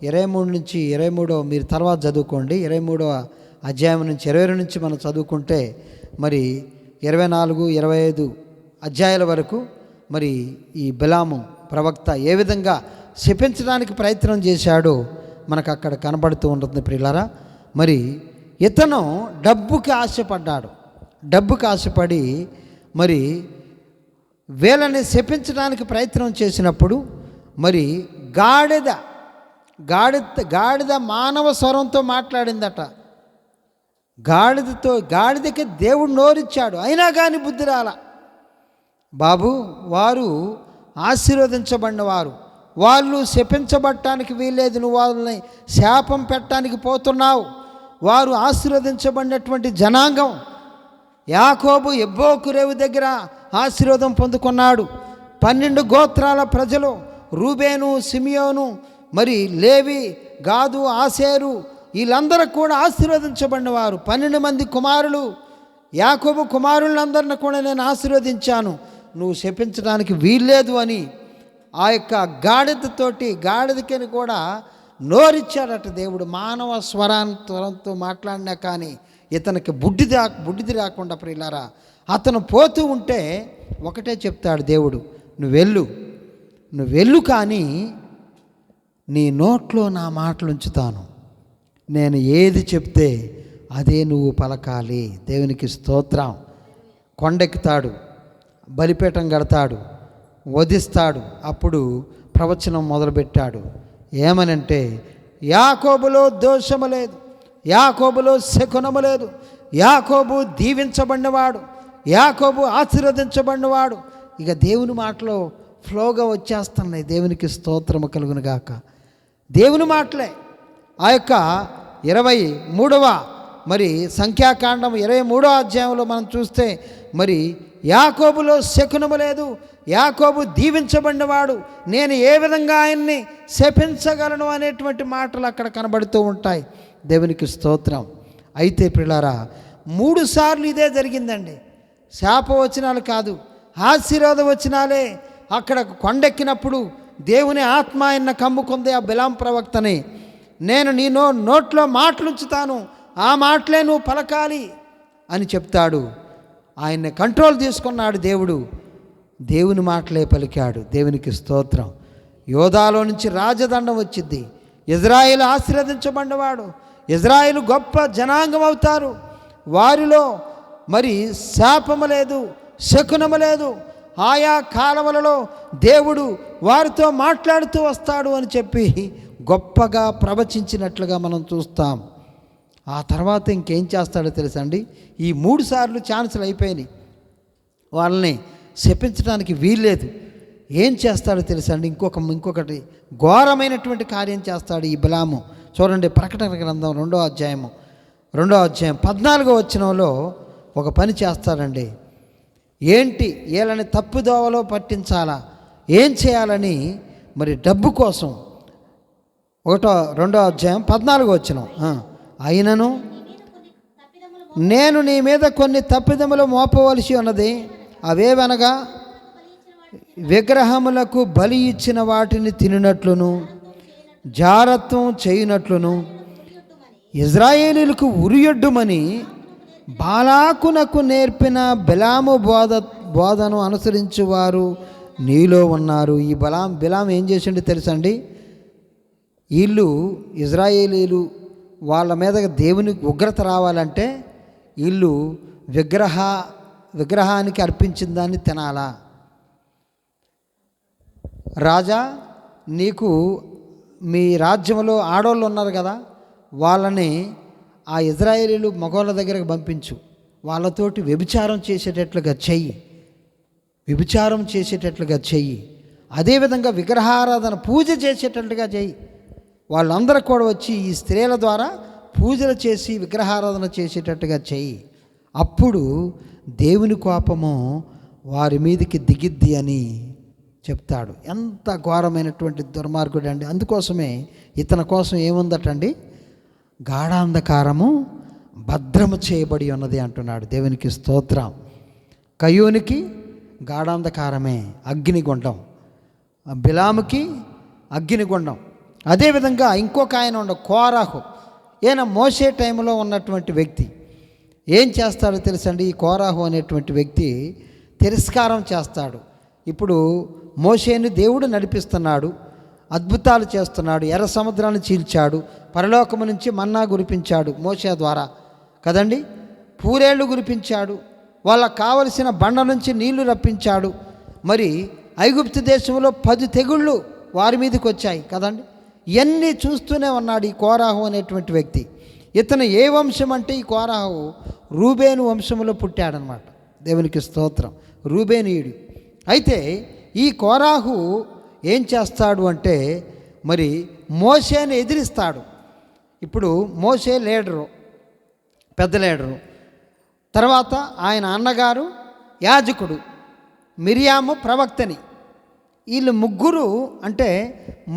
23 నుంచి 23 మీరు తర్వాత చదువుకోండి. 23వ అధ్యాయం నుంచి 22 నుంచి మనం చదువుకుంటే మరి 24, 25 అధ్యాయాల వరకు మరి ఈ బిలాము ప్రవక్త ఏ విధంగా శపించడానికి ప్రయత్నం చేశాడో మనకు అక్కడ కనబడుతూ ఉంటుంది ప్రియులారా. మరి ఇతను డబ్బుకి ఆశపడ్డాడు. డబ్బుకి ఆశపడి మరి వీళ్ళని శపించడానికి ప్రయత్నం చేసినప్పుడు మరి గాడిద మానవ స్వరంతో మాట్లాడిందట. గాడిదకి దేవుడు నోరిచ్చాడు, అయినా కానీ బుద్ధి రాల. బాబు వారు ఆశీర్వదించబడిన వారు, వాళ్ళు శపించబడటానికి వీల్లేదు, నువ్వు వాళ్ళని శాపం పెట్టడానికి పోతున్నావు. వారు ఆశీర్వదించబడినటువంటి జనాంగం. యాకోబు ఎబ్బోకురేవు దగ్గర ఆశీర్వాదం పొందుకున్నాడు. 12 గోత్రాల ప్రజలు రూబేను, సిమియోను, మరి లేవి, గాదు, ఆసేరు వీళ్ళందరూ కూడా ఆశీర్వదించబడిన వారు. 12 మంది కుమారులు, యాకోబు కుమారులందరిని కూడా నేను ఆశీర్వదించాను, నువ్వు శపించడానికి వీల్లేదు అని ఆ యొక్క గాడిదకి కూడా నోరిచ్చాడట దేవుడు. మానవ స్వరంతో మాట్లాడినా కానీ ఇతనికి బుడ్డిది రాకుండా ప్రియులారా అతను పోతూ ఉంటే ఒకటే చెప్తాడు దేవుడు, నువ్వు వెళ్ళు కానీ నీ నోట్లో నా మాటలు ఉంచుతాను, నేను ఏది చెప్తే అదే నువ్వు పలకాలి. దేవునికి స్తోత్రం. కొండెక్కుతాడు, బలిపీఠం కడతాడు, వధిస్తాడు. అప్పుడు ప్రవచనం మొదలుపెట్టాడు. ఏమనంటే, యాకోబులో దోషము లేదు, యాకోబులో శకునము లేదు, యాకోబు దీవించబడినవాడు, యాకోబు ఆశీర్వదించబడినవాడు. ఇక దేవుని మాటలో ఫ్లోగా వచ్చేస్తున్నాయి. దేవునికి స్తోత్రము కలుగును గాక. దేవుని మాటలే. ఆ యొక్క 23వ మరి సంఖ్యాకాండం 23వ అధ్యాయంలో మనం చూస్తే మరి యాకోబులో శకునము లేదు, యాకోబు దీవించబడినవాడు, నేను ఏ విధంగా ఆయన్ని శపించగలను అనేటువంటి మాటలు అక్కడ కనబడుతూ ఉంటాయి. దేవునికి స్తోత్రం. అయితే ప్రియులారా 3 సార్లు ఇదే జరిగిందండి. శాపవచనాలు కాదు, ఆశీర్వాద వచనాలే. అక్కడ కొండెక్కినప్పుడు దేవుని ఆత్మ ఆయన కమ్ముకుంది ఆ బిలాం ప్రవక్తని. నేను నీ నోట్లో మాటలుంచుతాను, ఆ మాటలే నువ్వు పలకాలి అని చెప్తాడు. ఆయన్ని కంట్రోల్ తీసుకున్నాడు దేవుడు, దేవుని మాటలే పలికాడు. దేవునికి స్తోత్రం. యోధాలో నుంచి రాజదండం వచ్చింది. ఇజ్రాయేలు ఆశీర్వదించబడినవాడు, ఇజ్రాయేలు గొప్ప జనాంగం అవుతారు. వారిలో మరి శాపము లేదు, శకునము లేదు. ఆయా కాలములలో దేవుడు వారితో మాట్లాడుతూ వస్తాడు అని చెప్పి గొప్పగా ప్రవచించినట్లుగా మనం చూస్తాం. ఆ తర్వాత ఇంకేం చేస్తాడో తెలుసండి, ఈ 3 సార్లు ఛాన్సులు అయిపోయినాయి, వాళ్ళని శపించడానికి వీల్లేదు. ఏం చేస్తాడో తెలుసండి, ఇంకొకటి ఘోరమైనటువంటి కార్యం చేస్తాడు ఈ బిలాము. చూడండి, ప్రకటన గ్రంథం 2వ అధ్యాయం 14వ వచనంలో ఒక పని చేస్తాడండి. ఏంటి, వీళ్ళని తప్పుదోవలో పట్టించాలా, ఏం చేయాలని మరి డబ్బు కోసం 2వ అధ్యాయం 14వ వచనం, అయినను నేను నీ మీద కొన్ని తప్పిదములు మోపవలసి ఉన్నది, అవేవనగా విగ్రహములకు బలి ఇచ్చిన వాటిని తినినట్లును, జారత్వం చేయునట్లును, ఇజ్రాయేలీలకు ఉరియొడ్డుమని బాలాకునకు నేర్పిన బిలాము బోధను అనుసరించువారు నీలో ఉన్నారు. ఈ బిలాం ఏం చేసిండో తెలుసండి, వీళ్ళు ఇజ్రాయేలీలు వాళ్ళ మీద దేవునికి ఉగ్రత రావాలంటే వీళ్ళు విగ్రహానికి అర్పించిన దాన్ని తినాలా. రాజా, నీకు మీ రాజ్యంలో ఆడవాళ్ళు ఉన్నారు కదా, వాళ్ళని ఆ ఇజ్రాయేలీలు మగవాళ్ళ దగ్గరకు పంపించు, వాళ్ళతోటి వ్యభిచారం చేసేటట్లుగా చెయ్యి. అదేవిధంగా విగ్రహారాధన పూజ చేసేటట్లుగా చెయ్యి. వాళ్ళందరూ కూడా వచ్చి ఈ స్త్రీల ద్వారా పూజలు చేసి విగ్రహారాధన చేసేటట్టుగా చెయ్యి. అప్పుడు దేవుని కోపము వారి మీదకి దిగిద్ది అని చెప్తాడు. ఎంత ఘోరమైనటువంటి దుర్మార్గుడు అండి. అందుకోసమే ఇతని కోసం ఏముందటండి, గాఢాంధకారము భద్రము చేయబడి ఉన్నది అంటున్నాడు. దేవునికి స్తోత్రం. కయ్యూనికి గాఢాంధకారమే, అగ్నిగుండం. బిలాముకి అగ్నిగుండం. అదేవిధంగా ఇంకొక ఆయన కోరాహు, ఈయన మోసే టైంలో ఉన్నటువంటి వ్యక్తి. ఏం చేస్తాడో తెలుసండి, ఈ కోరాహు అనేటువంటి వ్యక్తి తిరస్కారం చేస్తాడు. ఇప్పుడు మోషేని దేవుడు నడిపిస్తున్నాడు, అద్భుతాలు చేస్తున్నాడు, ఎర్ర సముద్రాన్ని చీల్చాడు, పరలోకము నుంచి మన్నా కురిపించాడు మోషే ద్వారా కదండి, పూరేళ్ళు కురిపించాడు, వాళ్ళకు కావలసిన బండ నుంచి నీళ్లు రప్పించాడు. మరి ఐగుప్తు దేశంలో 10 తెగుళ్ళు వారి మీదకి వచ్చాయి కదండి. ఇవన్నీ చూస్తూనే ఉన్నాడు ఈ కోరాహు అనేటువంటి వ్యక్తి. ఇతను ఏ వంశం అంటే, ఈ కోరాహు రూబేను వంశంలో పుట్టాడనమాట. దేవునికి స్తోత్రం, రూబేనీయుడు. అయితే ఈ కోరాహు ఏం చేస్తాడు అంటే, మరి మోషేని ఎదిరిస్తాడు. ఇప్పుడు మోషే లీడరు, పెద్ద లీడరు, తర్వాత ఆయన అన్నగారు యాజకుడు, మిరియాము ప్రవక్తని. వీళ్ళు ముగ్గురు అంటే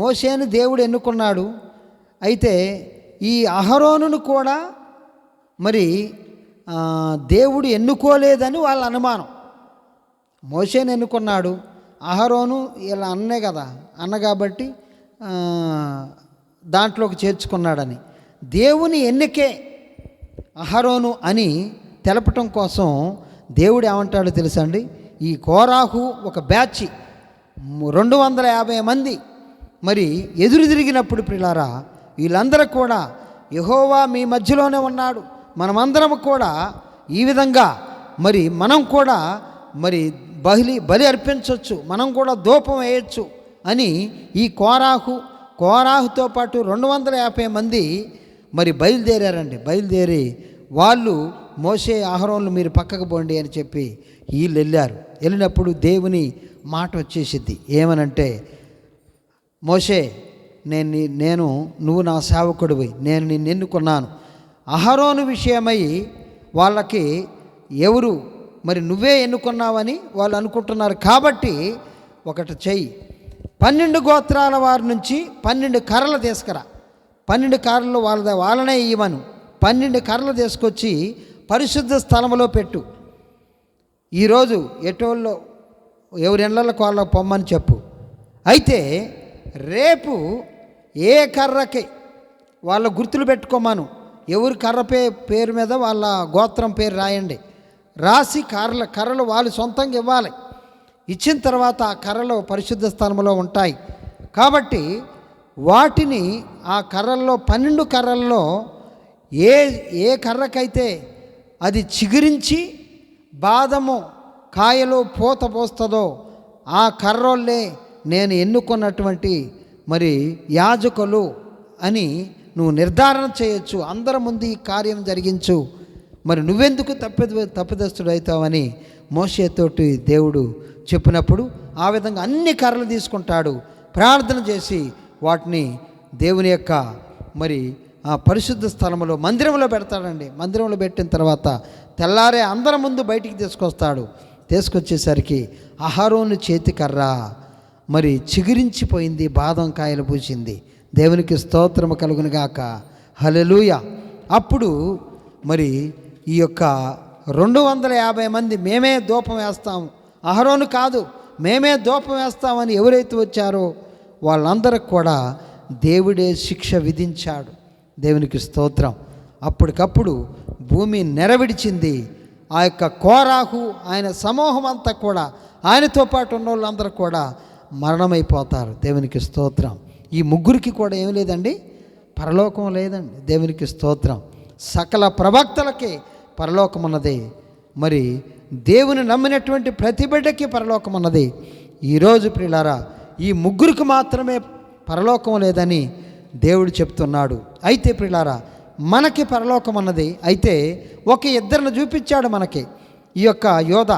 మోషేని దేవుడు ఎన్నుకున్నాడు. అయితే ఈ అహరోనును కూడా మరి దేవుడు ఎన్నుకోలేదని వాళ్ళ అనుమానం. మోషేని ఎన్నుకున్నాడు, అహరోను వీళ్ళ అన్నే కదా, అన్న కాబట్టి దాంట్లోకి చేర్చుకున్నాడని. దేవుని ఎన్నికే అహరోను అని తెలపటం కోసం దేవుడు ఏమంటాడో తెలుసా అండి, ఈ కోరాహు ఒక బ్యాచ్ 250 మంది మరి ఎదురు తిరిగినప్పుడు ప్రియులారా, వీళ్ళందరూ కూడా యెహోవా మీ మధ్యలోనే ఉన్నాడు, మనమందరం కూడా ఈ విధంగా మరి మనం కూడా మరి బలి అర్పించవచ్చు, మనం కూడా ధూపం వేయచ్చు అని ఈ కోరాహుతో పాటు 250 మంది మరి బయలుదేరారండి. బయలుదేరి వాళ్ళు మోషే అహరోన్లు మీరు పక్కకు పోండి అని చెప్పి వీళ్ళు వెళ్ళారు. వెళ్ళినప్పుడు దేవుని మాట వచ్చేసిద్ది. ఏమనంటే, మోషే నువ్వు నా సేవకుడివి, నేను నిన్ను ఎన్నుకున్నాను. అహరోను విషయమై వాళ్ళకి ఎవరు మరి నువ్వే ఎన్నుకున్నావని వాళ్ళు అనుకుంటున్నారు. కాబట్టి ఒకటి చెయ్యి, 12 గోత్రాల వారి నుంచి 12 కర్రలు తీసుకురా. 12 కర్రలు వాళ్ళనే ఇవ్వను. 12 కర్రలు తీసుకొచ్చి పరిశుద్ధ స్థలంలో పెట్టు. ఈరోజు ఎటోళ్ళు ఎవరి ఇళ్ళకి వాళ్ళకి పొమ్మని చెప్పు. అయితే రేపు ఏ కర్రకి వాళ్ళ గుర్తులు పెట్టుకోమను. ఎవరి కర్ర పేరు మీద వాళ్ళ గోత్రం పేరు రాయండి. రాసి కర్రలు వాళ్ళు సొంతంగా ఇవ్వాలి. ఇచ్చిన తర్వాత ఆ కర్రలు పరిశుద్ధ స్థలంలో ఉంటాయి. కాబట్టి వాటిని ఆ కర్రల్లో 12 కర్రల్లో ఏ కర్రకైతే అది చిగురించి బాదము కాయలు పూత పోస్తుందో ఆ కర్రోళ్ళే నేను ఎన్నుకున్నటువంటి మరి యాజకులు అని నువ్వు నిర్ధారణ చేయొచ్చు. అందరి ముందు ఈ కార్యం జరిగించు. మరి నువ్వెందుకు తప్పిదస్తుడవుతావని మోషేతోటి దేవుడు చెప్పినప్పుడు ఆ విధంగా అన్ని కర్రలు తీసుకుంటాడు. ప్రార్థన చేసి వాటిని దేవుని యొక్క మరి ఆ పరిశుద్ధ స్థలంలో మందిరంలో పెడతాడండి. మందిరంలో పెట్టిన తర్వాత తెల్లారే అందరి ముందు బయటికి తీసుకొస్తాడు. తీసుకొచ్చేసరికి అహరోను చేతి కర్ర మరి చిగురించిపోయింది, బాదం కాయలు పూసింది. దేవునికి స్తోత్రము కలుగును గాక. హల్లెలూయా. అప్పుడు మరి ఈ యొక్క 250 మంది మేమే ధూపం వేస్తాము, అహరోను కాదు మేమే ధూపం వేస్తామని ఎవరైతే వచ్చారో వాళ్ళందరికి కూడా దేవుడే శిక్ష విధించాడు. దేవునికి స్తోత్రం. అప్పటికప్పుడు భూమి నెరవిడిచింది. ఆ యొక్క కోరాహు ఆయన సమూహం అంతా కూడా ఆయనతో పాటు ఉన్న వాళ్ళందరూ కూడా మరణమైపోతారు. దేవునికి స్తోత్రం. ఈ ముగ్గురికి కూడా ఏం లేదండి, పరలోకం లేదండి. దేవునికి స్తోత్రం. సకల ప్రవక్తలకే పరలోకం ఉన్నది. మరి దేవుని నమ్మినటువంటి ప్రతి బిడ్డకి పరలోకం ఉన్నది. ఈరోజు ప్రియులారా ఈ ముగ్గురికి మాత్రమే పరలోకం లేదని దేవుడు చెప్తున్నాడు. అయితే ప్రియులారా మనకి పరలోకం అన్నది. అయితే ఒక ఇద్దరిని చూపించాడు మనకి ఈ యొక్క యోధ.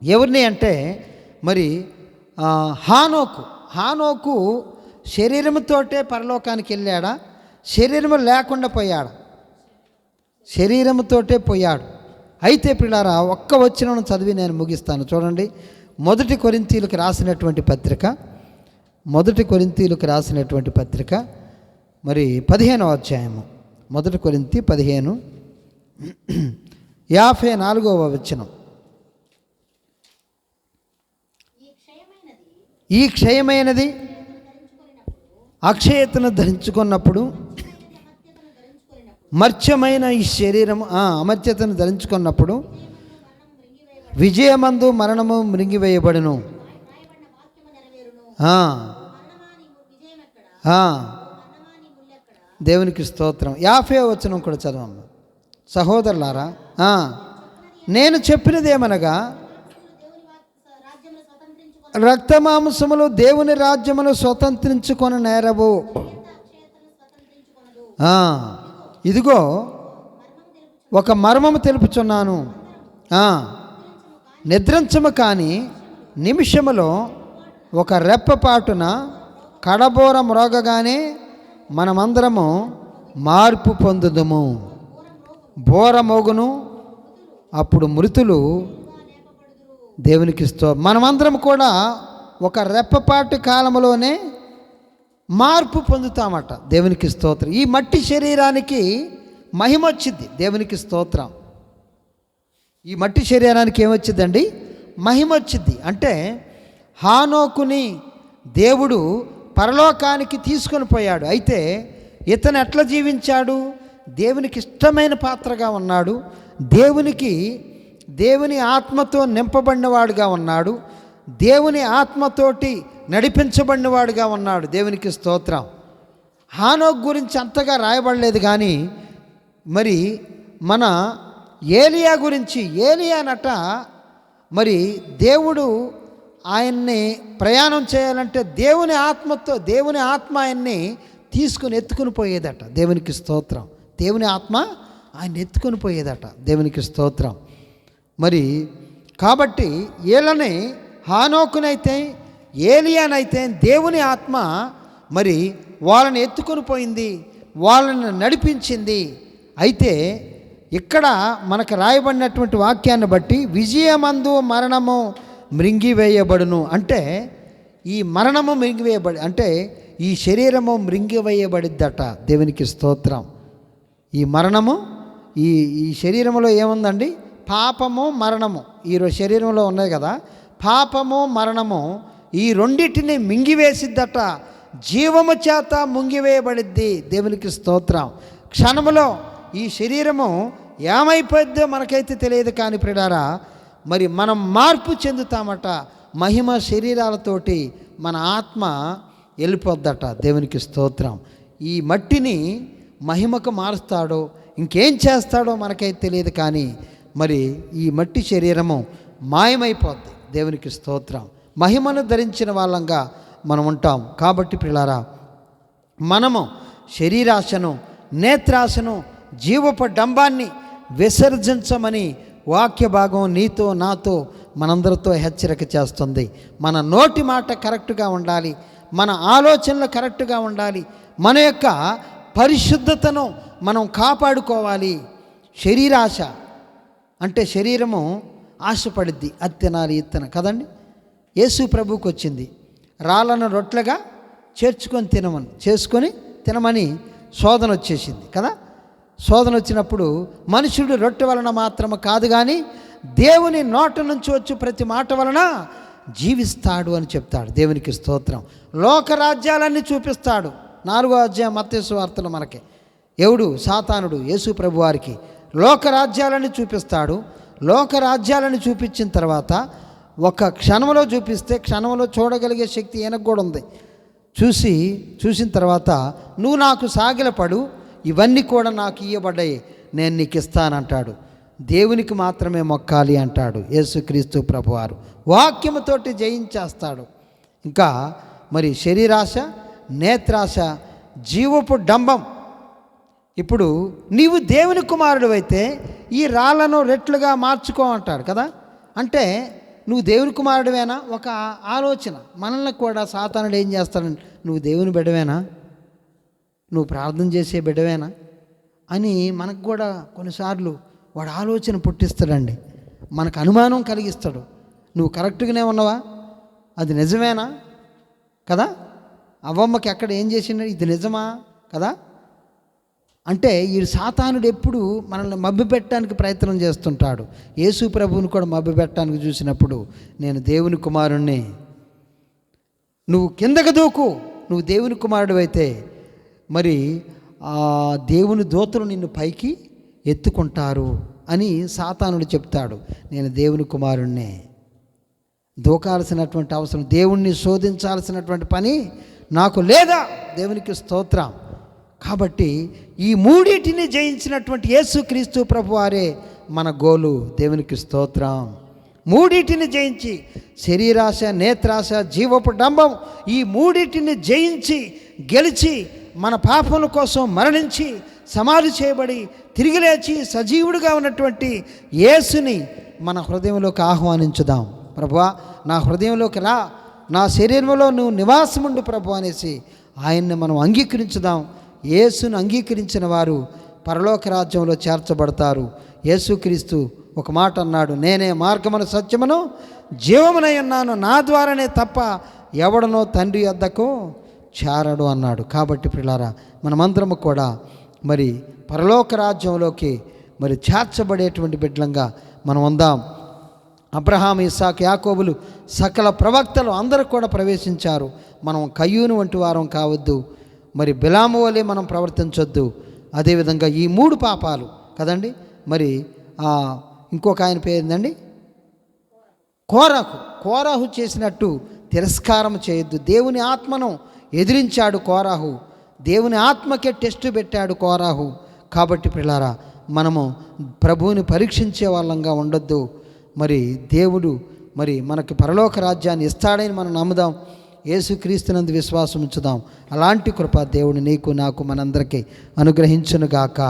ఎవరిని అంటే మరి హానోకు శరీరంతోటే పరలోకానికి వెళ్ళాడా, శరీరము లేకుండా పోయాడు? శరీరంతోటే పోయాడు. అయితే ప్రియులారా ఒక్క వచనం చదివి నేను ముగిస్తాను. చూడండి, 1 కొరింథీయులకు రాసినటువంటి పత్రిక, 1 కొరింథీయులకు రాసినటువంటి పత్రిక మరి 15వ అధ్యాయము, 1 కొరింథీ 15 54వ వచనం. ఈ క్షయమైనది అక్షయతను ధరించుకున్నప్పుడు, మర్త్యమైన ఈ శరీరము అమర్త్యతను ధరించుకున్నప్పుడు విజయమందు మరణము మృంగివేయబడును. దేవునికి స్తోత్రం. 50వ వచనం కూడా చదవమ్మ. సహోదరులారా, నేను చెప్పినదేమనగా రక్తమాంసములు దేవుని రాజ్యమును స్వతంత్రించుకొని నేరవు. ఇదిగో ఒక మర్మము తెలుపుచున్నాను, నిద్రించము కాని నిమిషములో ఒక రెప్పపాటున కడబోర మ్రోగగానే మనమందరము మార్పు పొందుదుము. బోర మోగును, అప్పుడు మృతులు దేవునికి మనమందరం కూడా ఒక రెప్పపాటు కాలంలోనే మార్పు పొందుతామట. దేవునికి స్తోత్రం. ఈ మట్టి శరీరానికి మహిమ వచ్చింది. దేవునికి స్తోత్రం. ఈ మట్టి శరీరానికి ఏమొచ్చిందండి? మహిమ వచ్చింది. అంటే హానోకుని దేవుడు పరలోకానికి తీసుకొని పోయాడు. అయితే ఇతను ఎట్లా జీవించాడు? దేవునికి ఇష్టమైన పాత్రగా ఉన్నాడు. దేవుని ఆత్మతో నింపబడినవాడుగా ఉన్నాడు. దేవుని ఆత్మతోటి నడిపించబడినవాడుగా ఉన్నాడు. దేవునికి స్తోత్రం. హానోకు గురించి అంతగా రాయబడలేదు, కానీ మరి మన ఏలియా గురించి, ఏలియానట మరి దేవుడు ఆయన్ని ప్రయాణం చేయాలంటే దేవుని ఆత్మ ఆయన్ని ఎత్తుకుని పోయేదట. దేవునికి స్తోత్రం. దేవుని ఆత్మ ఆయన ఎత్తుకొని పోయేదట. దేవునికి స్తోత్రం. మరి కాబట్టి వీళ్ళని హానోకునైతే ఏలియానైతే దేవుని ఆత్మ మరి వాళ్ళని ఎత్తుకొని పోయింది, వాళ్ళని నడిపించింది. అయితే ఇక్కడ మనకు రాయబడినటువంటి వాక్యాన్ని బట్టి విజయమందు మరణము మృంగివేయబడును అంటే ఈ మరణము అంటే ఈ శరీరము మృంగివేయబడిద్దట. దేవునికి స్తోత్రం. ఈ మరణము ఈ శరీరంలో ఏముందండి? పాపము మరణము ఈ శరీరంలో ఉన్నాయి కదా. పాపము మరణము ఈ రెండింటిని మింగివేసిద్దట, జీవము చేత ముంగివేయబడిద్ది. దేవునికి స్తోత్రం. క్షణములో ఈ శరీరము ఏమైపోద్దో మనకైతే తెలియదు, కానీ ప్రియులారా మరి మనం మార్పు చెందుతామట. మహిమ శరీరాలతోటి మన ఆత్మ వెళ్ళిపోద్దట. దేవునికి స్తోత్రం. ఈ మట్టిని మహిమకు మారుస్తాడో ఇంకేం చేస్తాడో మనకైతే తెలియదు, కానీ మరి ఈ మట్టి శరీరము మాయమైపోద్ది. దేవునికి స్తోత్రం. మహిమను ధరించిన వాళ్ళంగా మనం ఉంటాం. కాబట్టి ప్రియులారా మనము శరీరాశను, నేత్రాశను, జీవపు డంబాన్ని విసర్జించమని వాక్య భాగం నీతో నాతో మనందరితో హెచ్చరిక చేస్తుంది. మన నోటి మాట కరెక్ట్గా ఉండాలి, మన ఆలోచనలు కరెక్ట్గా ఉండాలి, మన యొక్క పరిశుద్ధతను మనం కాపాడుకోవాలి. శరీరాశ అంటే శరీరము ఆశపడిద్ది, అది తినాలి ఇది తిన కదండి. యేసు ప్రభువుకి వచ్చింది రాళ్ళను రొట్లుగా చేసుకొని తినమని శోధన వచ్చేసింది కదా. శోధన వచ్చినప్పుడు మనుషుడు రొట్టె వలన మాత్రము కాదు కానీ దేవుని నోట నుంచి వచ్చి ప్రతి మాట వలన జీవిస్తాడు అని చెప్తాడు. దేవునికి స్తోత్రం. లోకరాజ్యాలన్నీ చూపిస్తాడు. 4వ అధ్యాయం మత్తయి సువార్తలో మనకి ఎవడు? సాతానుడు యేసు ప్రభు వారికి లోకరాజ్యాలని చూపిస్తాడు. లోకరాజ్యాలను చూపించిన తర్వాత ఒక క్షణంలో చూపిస్తే క్షణంలో చూడగలిగే శక్తి ఈయనకు కూడా ఉంది. చూసిన తర్వాత నువ్వు నాకు సాగిలపడు, ఇవన్నీ కూడా నాకు ఇయ్యబడ్డాయి, నేను నీకు ఇస్తానంటాడు. దేవునికి మాత్రమే మొక్కాలి అంటాడు యేసుక్రీస్తు ప్రభువారు. వాక్యముతోటి జయించేస్తాడు. ఇంకా మరి శరీరాశ, నేత్రాశ, జీవపు డంబం. ఇప్పుడు నీవు దేవుని కుమారుడు అయితే ఈ రాళ్లను రెట్లుగా మార్చుకో అంటాడు కదా. అంటే నువ్వు దేవుని కుమారుడివేనా? ఒక ఆలోచన మనల్ని కూడా సాతానుడు ఏం చేస్తాడంటే నువ్వు దేవుని బిడ్డవేనా, నువ్వు ప్రార్థన చేసే బిడ్డవేనా అని మనకు కూడా కొన్నిసార్లు వాడు ఆలోచన పుట్టిస్తాడండి. మనకు అనుమానం కలిగిస్తాడు. నువ్వు కరెక్ట్గానే ఉన్నావా, అది నిజమేనా కదా. అవ్వమ్మకి ఎక్కడ ఏం చేసిండు, ఇది నిజమా కదా. అంటే ఈ సాతానుడు ఎప్పుడు మనల్ని మభ్యపెట్టడానికి ప్రయత్నం చేస్తుంటాడు. యేసు ప్రభువుని కూడా మభ్యపెట్టడానికి చూసినప్పుడు నేను దేవుని కుమారుణ్ణి, నువ్వు కిందకు దూకు, నువ్వు దేవుని కుమారుడు అయితే మరి దేవుని దూతలు నిన్ను పైకి ఎత్తుకుంటారు అని సాతానుడు చెప్తాడు. నేను దేవుని కుమారుణ్ణే, దూకాల్సినటువంటి అవసరం, దేవుణ్ణి శోధించాల్సినటువంటి పని నాకు లేదా. దేవునికి స్తోత్రం. కాబట్టి ఈ మూడింటిని జయించినటువంటి యేసుక్రీస్తు ప్రభువారే మన గోలు. దేవునికి స్తోత్రం. మూడింటిని జయించి శరీరాశ, నేత్రాశ, జీవపు డంబం, ఈ మూడింటిని జయించి గెలిచి మన పాపముల కోసం మరణించి సమాధి చేయబడి తిరిగి లేచి సజీవుడిగా ఉన్నటువంటి యేసుని మన హృదయంలోకి ఆహ్వానించుదాం. ప్రభువా నా హృదయంలోకి రా, నా శరీరంలో నువ్వు నివాసముండు ప్రభు అనేసి ఆయన్ని మనం అంగీకరించుదాం. యేసును అంగీకరించిన వారు పరలోక రాజ్యంలో చేర్చబడతారు. యేసుక్రీస్తు ఒక మాట అన్నాడు, నేనే మార్గమును సత్యమును జీవమునై ఉన్నాను, నా ద్వారానే తప్ప ఎవడనో తండ్రి వద్దకు చేరడు అన్నాడు. కాబట్టి ప్రియులారా మనమందరము కూడా మరి పరలోక రాజ్యంలోకి మరి చేర్చబడేటువంటి బిడ్డలంగా మనం ఉందాం. అబ్రహాము, ఇస్సాకు, యాకోబులు సకల ప్రవక్తలు అందరూ కూడా ప్రవేశించారు. మనం కయ్యూను వంటి వారం కావద్దు, మరి బిలాము వలె మనం ప్రవర్తించొద్దు. అదేవిధంగా ఈ 3 పాపాలు కదండి. మరి ఇంకొక ఆయన పేరుందండి కోరాహు చేసినట్టు తిరస్కారం చేయొద్దు. దేవుని ఆత్మను ఎదిరించాడు కోరాహు, దేవుని ఆత్మకే టెస్ట్ పెట్టాడు కోరాహు. కాబట్టి పిల్లారా మనము ప్రభువుని పరీక్షించే వాళ్ళంగా ఉండొద్దు. మరి దేవుడు మరి మనకి పరలోక రాజ్యాన్ని ఇస్తాడని మనం నమ్ముదాం. యేసుక్రీస్తునందు విశ్వాసం ఉంచుదాం. అలాంటి కృప దేవుడు నీకు నాకు మనందరికీ అనుగ్రహించునుగాక.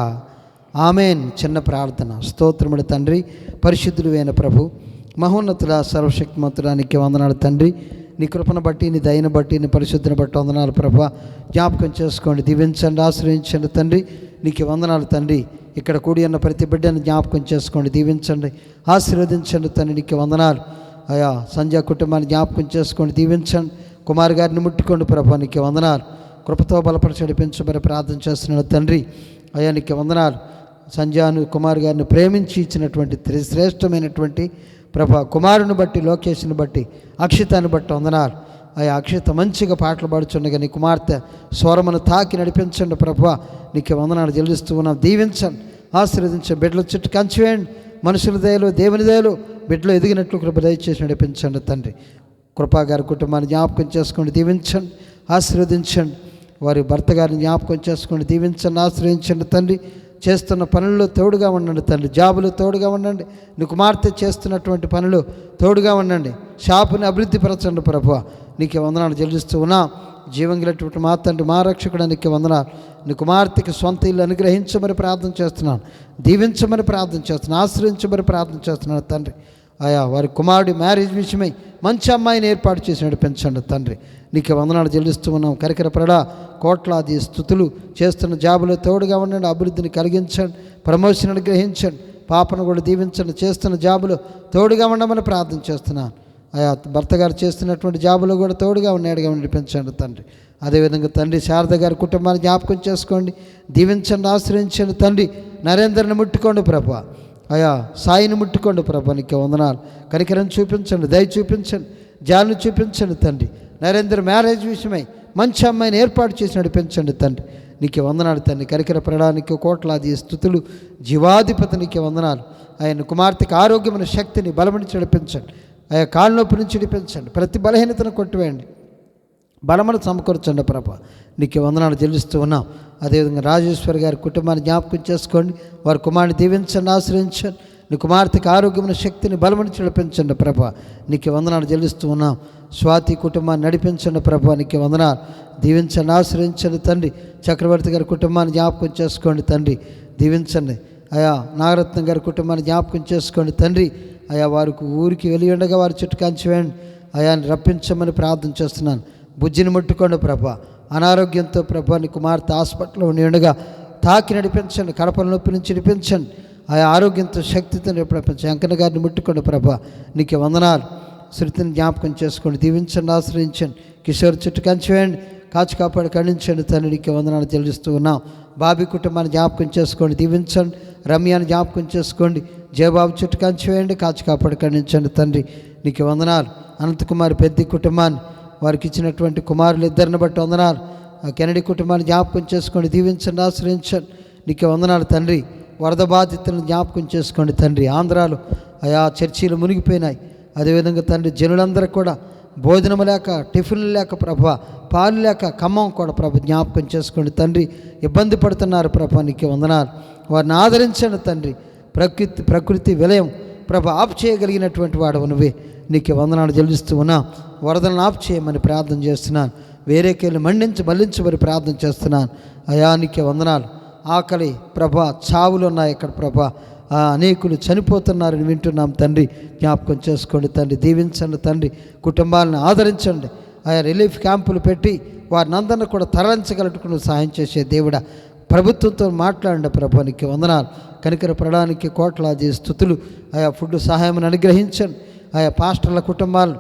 ఆమెన్. చిన్న ప్రార్థన. స్తోత్రముడు తండ్రి, పరిశుద్ధుడు అయిన ప్రభు, మహోన్నతుల సర్వశక్తిమంతుడా నీకే వందనాలు తండ్రి. నీ కృపను బట్టి, నీ దయను బట్టి, నీ పరిశుద్ధిని బట్టి వందనాలు ప్రభా. జ్ఞాపకం చేసుకోండి, దీవించండి, ఆశ్రయించండి తండ్రి. నీకే వందనాలు తండ్రి. ఇక్కడ కూడి ఉన్న ప్రతి బిడ్డను జ్ఞాపకం చేసుకోండి, దీవించండి, ఆశీర్వదించండి తండ్రి. నీకే వందనాలు అయా. సంజయ్ కుటుంబాన్ని జ్ఞాపకం చేసుకోండి, దీవించండి. కుమార్ గారిని ముట్టుకోండి ప్రభా. నీకే వందనాలు. కృపతో బలపరిచి నడిపించమని ప్రార్థన చేస్తున్నాడు తండ్రి. అయ్యా నీకే వందనాలు. సంజయాను కుమార్ గారిని ప్రేమించి ఇచ్చినటువంటి శ్రేష్టమైనటువంటి ప్రభా కుమారుని బట్టి, లోకేష్ని బట్టి, అక్షితాన్ని బట్టి వందనాలు. అయ్యా అక్షిత మంచిగా పాటలు పాడుచుండగా నీ కుమార్తె స్వరమును తాకి నడిపించండి ప్రభా. నీకే వందనాలు చెల్లిస్తూ ఉన్నాం. దీవించండి, ఆశీర్వదించండి. బిడ్డల చుట్టూ కంచివేయండి. మనుషుల దయలు, దేవుని దయలు బిడ్డలు ఎదిగినట్లు కృప దయచేసి నడిపించండి తండ్రి. కృపా గారి కుటుంబాన్ని జ్ఞాపకం చేసుకోండి, దీవించండి, ఆశీర్వదించండి. వారి భర్త గారిని జ్ఞాపకం చేసుకోండి, దీవించండి, ఆశ్రయించండి తండ్రి. చేస్తున్న పనుల్లో తోడుగా ఉండండి తండ్రి. జాబులు తోడుగా ఉండండి. నీ కుమార్తె చేస్తున్నటువంటి పనులు తోడుగా ఉండండి. షాపుని అభివృద్ధిపరచండి ప్రభువా. నీకే వందనాలు చెల్లిస్తూ ఉన్నాం. జీవంగినటువంటి మా తండ్రి, మా రక్షకుడు నీకే వందనాలు. నీ కుమార్తెకి సొంత ఇల్లు అనుగ్రహించమని ప్రార్థన చేస్తున్నాను, దీవించమని ప్రార్థన చేస్తున్నాను, ఆశ్రయించమని ప్రార్థన చేస్తున్నాను తండ్రి. ఆయా వారి కుమారుడి మ్యారేజ్ విషయమై మంచి అమ్మాయిని ఏర్పాటు చేసి నడిపించండి తండ్రి. నీకే వందనాలు చెల్లిస్తూ ఉన్నాం. కరికరపడ కోట్లాది స్తుతులు. చేస్తున్న జాబులో తోడుగా ఉండండి, అభివృద్ధిని కలిగించండి, ప్రమోషన్ అనుగ్రహించండి, పాపను కూడా దీవించండి. చేస్తున్న జాబులో తోడుగా ఉండమని ప్రార్థన చేస్తున్నాను. ఆయా భర్త గారు చేస్తున్నటువంటి జాబులో కూడా తోడుగా ఉన్నాడుగా నడిపించండి తండ్రి. అదేవిధంగా తండ్రి శారద గారి కుటుంబాన్ని జ్ఞాపకం చేసుకోండి, దీవించండి, ఆశ్రయించండి తండ్రి. నరేందర్ని ముట్టుకోండి ప్రభా. అయా సాయిని ముట్టుకోండి ప్రభా. నీకే వందనాలు. కనికరం చూపించండి, దయ చూపించండి, జాలిని చూపించండి తండ్రి. నరేంద్ర మ్యారేజ్ విషయమై మంచి అమ్మాయిని ఏర్పాటు చేసి నడిపించండి తండ్రి. నీకే వందనాలు తండ్రి. కరికర పడడానికి కోట్లాది స్తుతులు. జీవాధిపతి నీకే వందనాలు. ఆయన కుమార్తెకి ఆరోగ్యమైన శక్తిని బలమని నడిపించండి. ఆయా కాళ్ళ నొప్పి నుంచి నడిపించండి. ప్రతి బలహీనతను కొట్టివేయండి, బలమను సమకూర్చండి ప్రభా. నీకే వందనాలు చెల్లిస్తూ ఉన్నాం. అదేవిధంగా రాజేశ్వరి గారి కుటుంబాన్ని జ్ఞాపకం చేసుకోండి. వారి కుమారుని దీవించండి, ఆశ్రయించండి. నీ కుమార్తెకి ఆరోగ్యమైన శక్తిని బలమని నడిపించండి ప్రభా. నీకే వందనాలు చెల్లిస్తూ ఉన్నాం. స్వాతి కుటుంబాన్ని నడిపించండి ప్రభా. నీకే వందనాలు. దీవించండి, ఆశ్రయించండి తండ్రి. చక్రవర్తి గారి కుటుంబాన్ని జ్ఞాపకం చేసుకోండి తండ్రి, దీవించండి. అయా నాగరత్నం గారి కుటుంబాన్ని జ్ఞాపకం చేసుకోండి తండ్రి. అయా వారికి ఊరికి వెళ్ళి ఉండగా వారి చుట్టూ కంచి వేయండి. అయాన్ని రప్పించమని ప్రార్థన చేస్తున్నాను. బుజ్జిని ముట్టుకోండి ప్రభా. అనారోగ్యంతో ప్రభా నీ కుమార్తె హాస్పిటల్లో ఉండి ఉండగా తాకి నడిపించండి, కడపల నొప్పి నుంచి నడిపించండి. ఆయా ఆరోగ్యంతో శక్తితో నడిపించండి. వెంకన్న గారిని ముట్టుకోండి ప్రభా. నీకే వందనాలు. శృతిని జ్ఞాపకం చేసుకోండి, దీవించండి, ఆశ్రయించండి. కిషోర్ చుట్టూ కంచి వేయండి, కాచి కాపాడు ఖండించండి తండ్రి. నీకే వందనాలు చెల్లిస్తూ ఉన్నాం. బాబీ కుటుంబాన్ని జ్ఞాపకం చేసుకోండి, దీవించండి. రమ్యాన్ని జ్ఞాపకం చేసుకోండి. జయబాబు చుట్టూ కంచి వేయండి, కాచి కాపాడు ఖండించండి తండ్రి. నీకే వందనాలు. అనంతకుమారి పెద్ద కుటుంబాన్ని, వారికి ఇచ్చినటువంటి కుమారులు ఇద్దరిని బట్టి వందనాలు. ఆ కెనడి కుటుంబాన్ని జ్ఞాపకం చేసుకోండి, దీవించండి, ఆశ్రయించండి. నీకే వందనాలు తండ్రి. వరద బాధితులను జ్ఞాపకం చేసుకోండి తండ్రి. ఆంధ్రాలో ఆయా చర్చీలు మునిగిపోయినాయి. అదేవిధంగా తండ్రి జనులందరూ కూడా భోజనం లేక, టిఫిన్లు లేక ప్రభా, పాలు లేక, ఖమ్మం కూడా ప్రభు జ్ఞాపకం చేసుకోండి తండ్రి. ఇబ్బంది పడుతున్నారు ప్రభా. నీకే వందనాలు. వారిని ఆదరించండి తండ్రి. ప్రకృతి విలయం ప్రభ ఆఫ్ చేయగలిగినటువంటి వాడు నువ్వే. నీకే వందనాలు చెల్లిస్తూ ఉన్నా. వరదలను ఆఫ్ చేయమని ప్రార్థన చేస్తున్నాను. వేరేకెళ్ళి మళ్ళించమని ప్రార్థన చేస్తున్నాను. అయా నీకే వందనాలు. ఆకలి ప్రభా, చావులు ఉన్నాయి ఇక్కడ ప్రభా. అనేకులు చనిపోతున్నారని వింటున్నాం తండ్రి. జ్ఞాపకం చేసుకోండి తండ్రి, దీవించండి తండ్రి. కుటుంబాలను ఆదరించండి. ఆయా రిలీఫ్ క్యాంపులు పెట్టి వారిని అందరినీ కూడా తరలించగలటుకు సహాయం చేసే దేవుడా, ప్రభుత్వంతో మాట్లాడండి ప్రభా. నీకే వందనాలు. కనికర పడడానికి కోట్లాది స్తుతులు. ఆయా ఫుడ్ సహాయం అనుగ్రహించండి. ఆయా పాస్టర్ల కుటుంబాలు,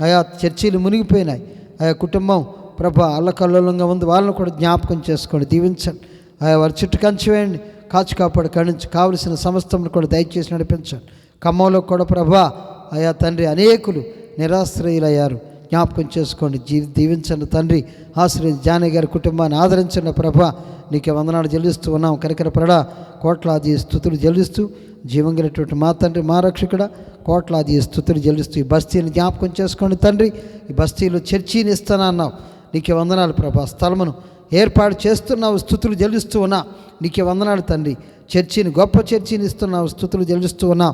ఆయా చర్చీలు మునిగిపోయినాయి. ఆయా కుటుంబం ప్రభా అల్లకల్లోలంగా ఉంది, వాళ్ళని కూడా జ్ఞాపకం చేసుకోండి, దీవించండి. ఆయా వారి చుట్టూ కంచి వేయండి, కాచి కాపాడు ఖండించి కావలసిన సమస్తమును కూడా దయచేసి నడిపించండి. ఖమ్మంలో కూడా ప్రభా ఆయా తండ్రి అనేకులు నిరాశ్రయులయ్యారు. జ్ఞాపకం చేసుకోండి, దీవించండి తండ్రి. ఆశ్రయించి జానయ్య గారి కుటుంబాన్ని ఆదరించండి ప్రభా. నీకే వందనాలు చెల్లిస్తూ ఉన్నాం. కనికరపడా కోట్లాది స్తుతులు చెల్లిస్తూ, జీవంగినటువంటి మా తండ్రి, మా రక్షకుడ, కోట్లాది స్తుతులు చెల్లిస్తూ ఈ బస్తీని జ్ఞాపకం చేసుకోండి తండ్రి. ఈ బస్తీలో చర్చీని ఇస్తానన్నావు. నీకే వందనాలు ప్రభా. స్థలమును ఏర్పాటు చేస్తున్నావు, స్తుతులు చెల్లిస్తూ ఉన్నా. నీకే వందనాలు తండ్రి. చర్చిని, గొప్ప చర్చిని ఇస్తున్నావు, స్తుతులు చెల్లిస్తూ ఉన్నా.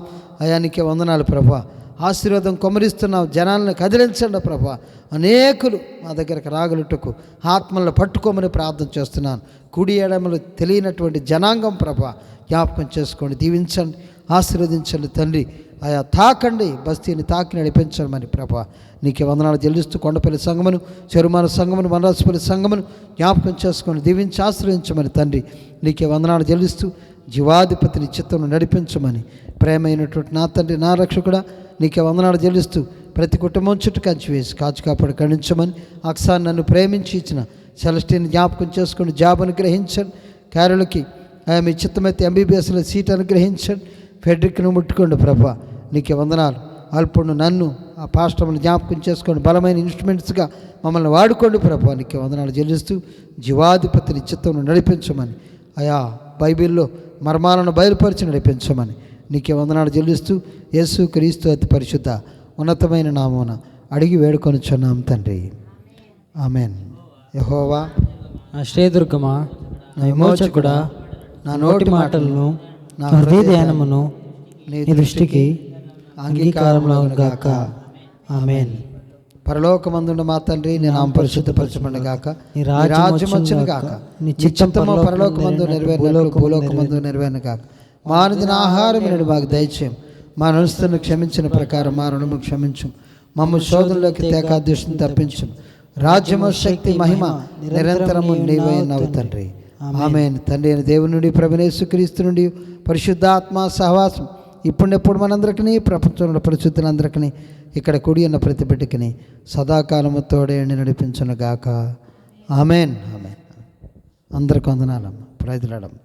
అయా నీకే వందనాలు ప్రభా. ఆశీర్వాదం కొమరిస్తున్నావు, జనాలను కదిలించండి ప్రభా. అనేకులు మా దగ్గరకు రాగలుటకు ఆత్మలను పట్టుకోమని ప్రార్థన చేస్తున్నాను. కుడి ఎడమలు తెలియనటువంటి జనాంగం ప్రభా జ్ఞాపకం చేసుకోండి, దీవించండి, ఆశీర్వదించండి తండ్రి. ఆయా తాకండి, బస్తీని తాకి నడిపించమని ప్రభా నీకే వందనాలు చెల్లిస్తూ కొండపల్లి సంఘమును, చెరుమాన సంఘమును, వనరాజపల్లి సంఘమును జ్ఞాపకం చేసుకొని దీవించి ఆశ్రయించమని తండ్రి నీకే వందనాలు చెల్లిస్తూ జీవాధిపతిని చిత్తమును నడిపించమని ప్రేమైనటువంటి నా తండ్రి, నా రక్షకుడా నీకే వందనాలు చెల్లిస్తూ ప్రతి కుటుంబం చుట్టూ కంచి వేసి కాచు కాపాడు ఖండించమని అక్సాన్ని నన్ను ప్రేమించి ఇచ్చిన సెలస్టీని జ్ఞాపకం చేసుకొని జాబ్ అనుగ్రహించండి. క్యారెల్కి మీ చిత్తమైతే MBBSలో సీట్ అనుగ్రహించండి. ఫెడ్రిక్ను ముట్టుకోండి ప్రభా నీకే వందనాలు. అల్పుడు నన్ను ఆ పాస్టర్ని జ్ఞాపకం చేసుకోండి, బలమైన ఇన్స్ట్రుమెంట్స్గా మమ్మల్ని వాడుకోండి ప్రభా నీకే వందనాలు చెల్లిస్తూ జీవాధిపతిని చిత్తమును నడిపించమని, ఆయా బైబిల్లో మర్మాలను బయలుపరిచి నడిపించమని నీకే వందనాలు చెల్లిస్తూ యేసు క్రీస్తు అతి పరిశుద్ధ ఉన్నతమైన నామమున అడిగి వేడుకొనుచున్నాం తండ్రి, ఆమెన్. యెహోవా శ్రేదుర్గమా, నా విమోచకుడా, నా నోటి మాటలను నా హృదయ ధ్యానమును నీ దృష్టికి అంగీకారములగునుగాక. ఆమెన్. పరలోకమందున్న మా తండ్రి నీ నామం పరిశుద్ధపరచబడును గాక, నీ రాజ్యం వచ్చును గాక, నీ చిత్తము పరలోకమందు నెరవేరినట్లు భూలోకమందు నెరవేరును గాక. మా అనుదిన ఆహారం నేడు మాకు దయచేయం, మా రుణస్థులను క్షమించిన ప్రకారం మా రుణము క్షమించు, మమ్మ శోధనలోకి తేకాదృష్టిని తప్పించు. రాజ్యము, శక్తి, మహిమ నిరంతరము నీవే ఉన్నావు తండ్రి, ఆమేన్. తండ్రి అయిన దేవుని నుండి, ప్రభువైన యేసుక్రీస్తు నుండి, పరిశుద్ధాత్మ సహవాసం ఇప్పుడెప్పుడు మనందరికీ, ప్రపంచంలో పరిశుద్ధులందరికీ, ఇక్కడ కూడి ఉన్న ప్రతి బిడ్డకిని సదాకాలము తోడే నడిపించును గాక. ఆమేన్. ఆమేన్. అందరికి వందనాలమ్మ. ప్రైజ్లాడమ్మ.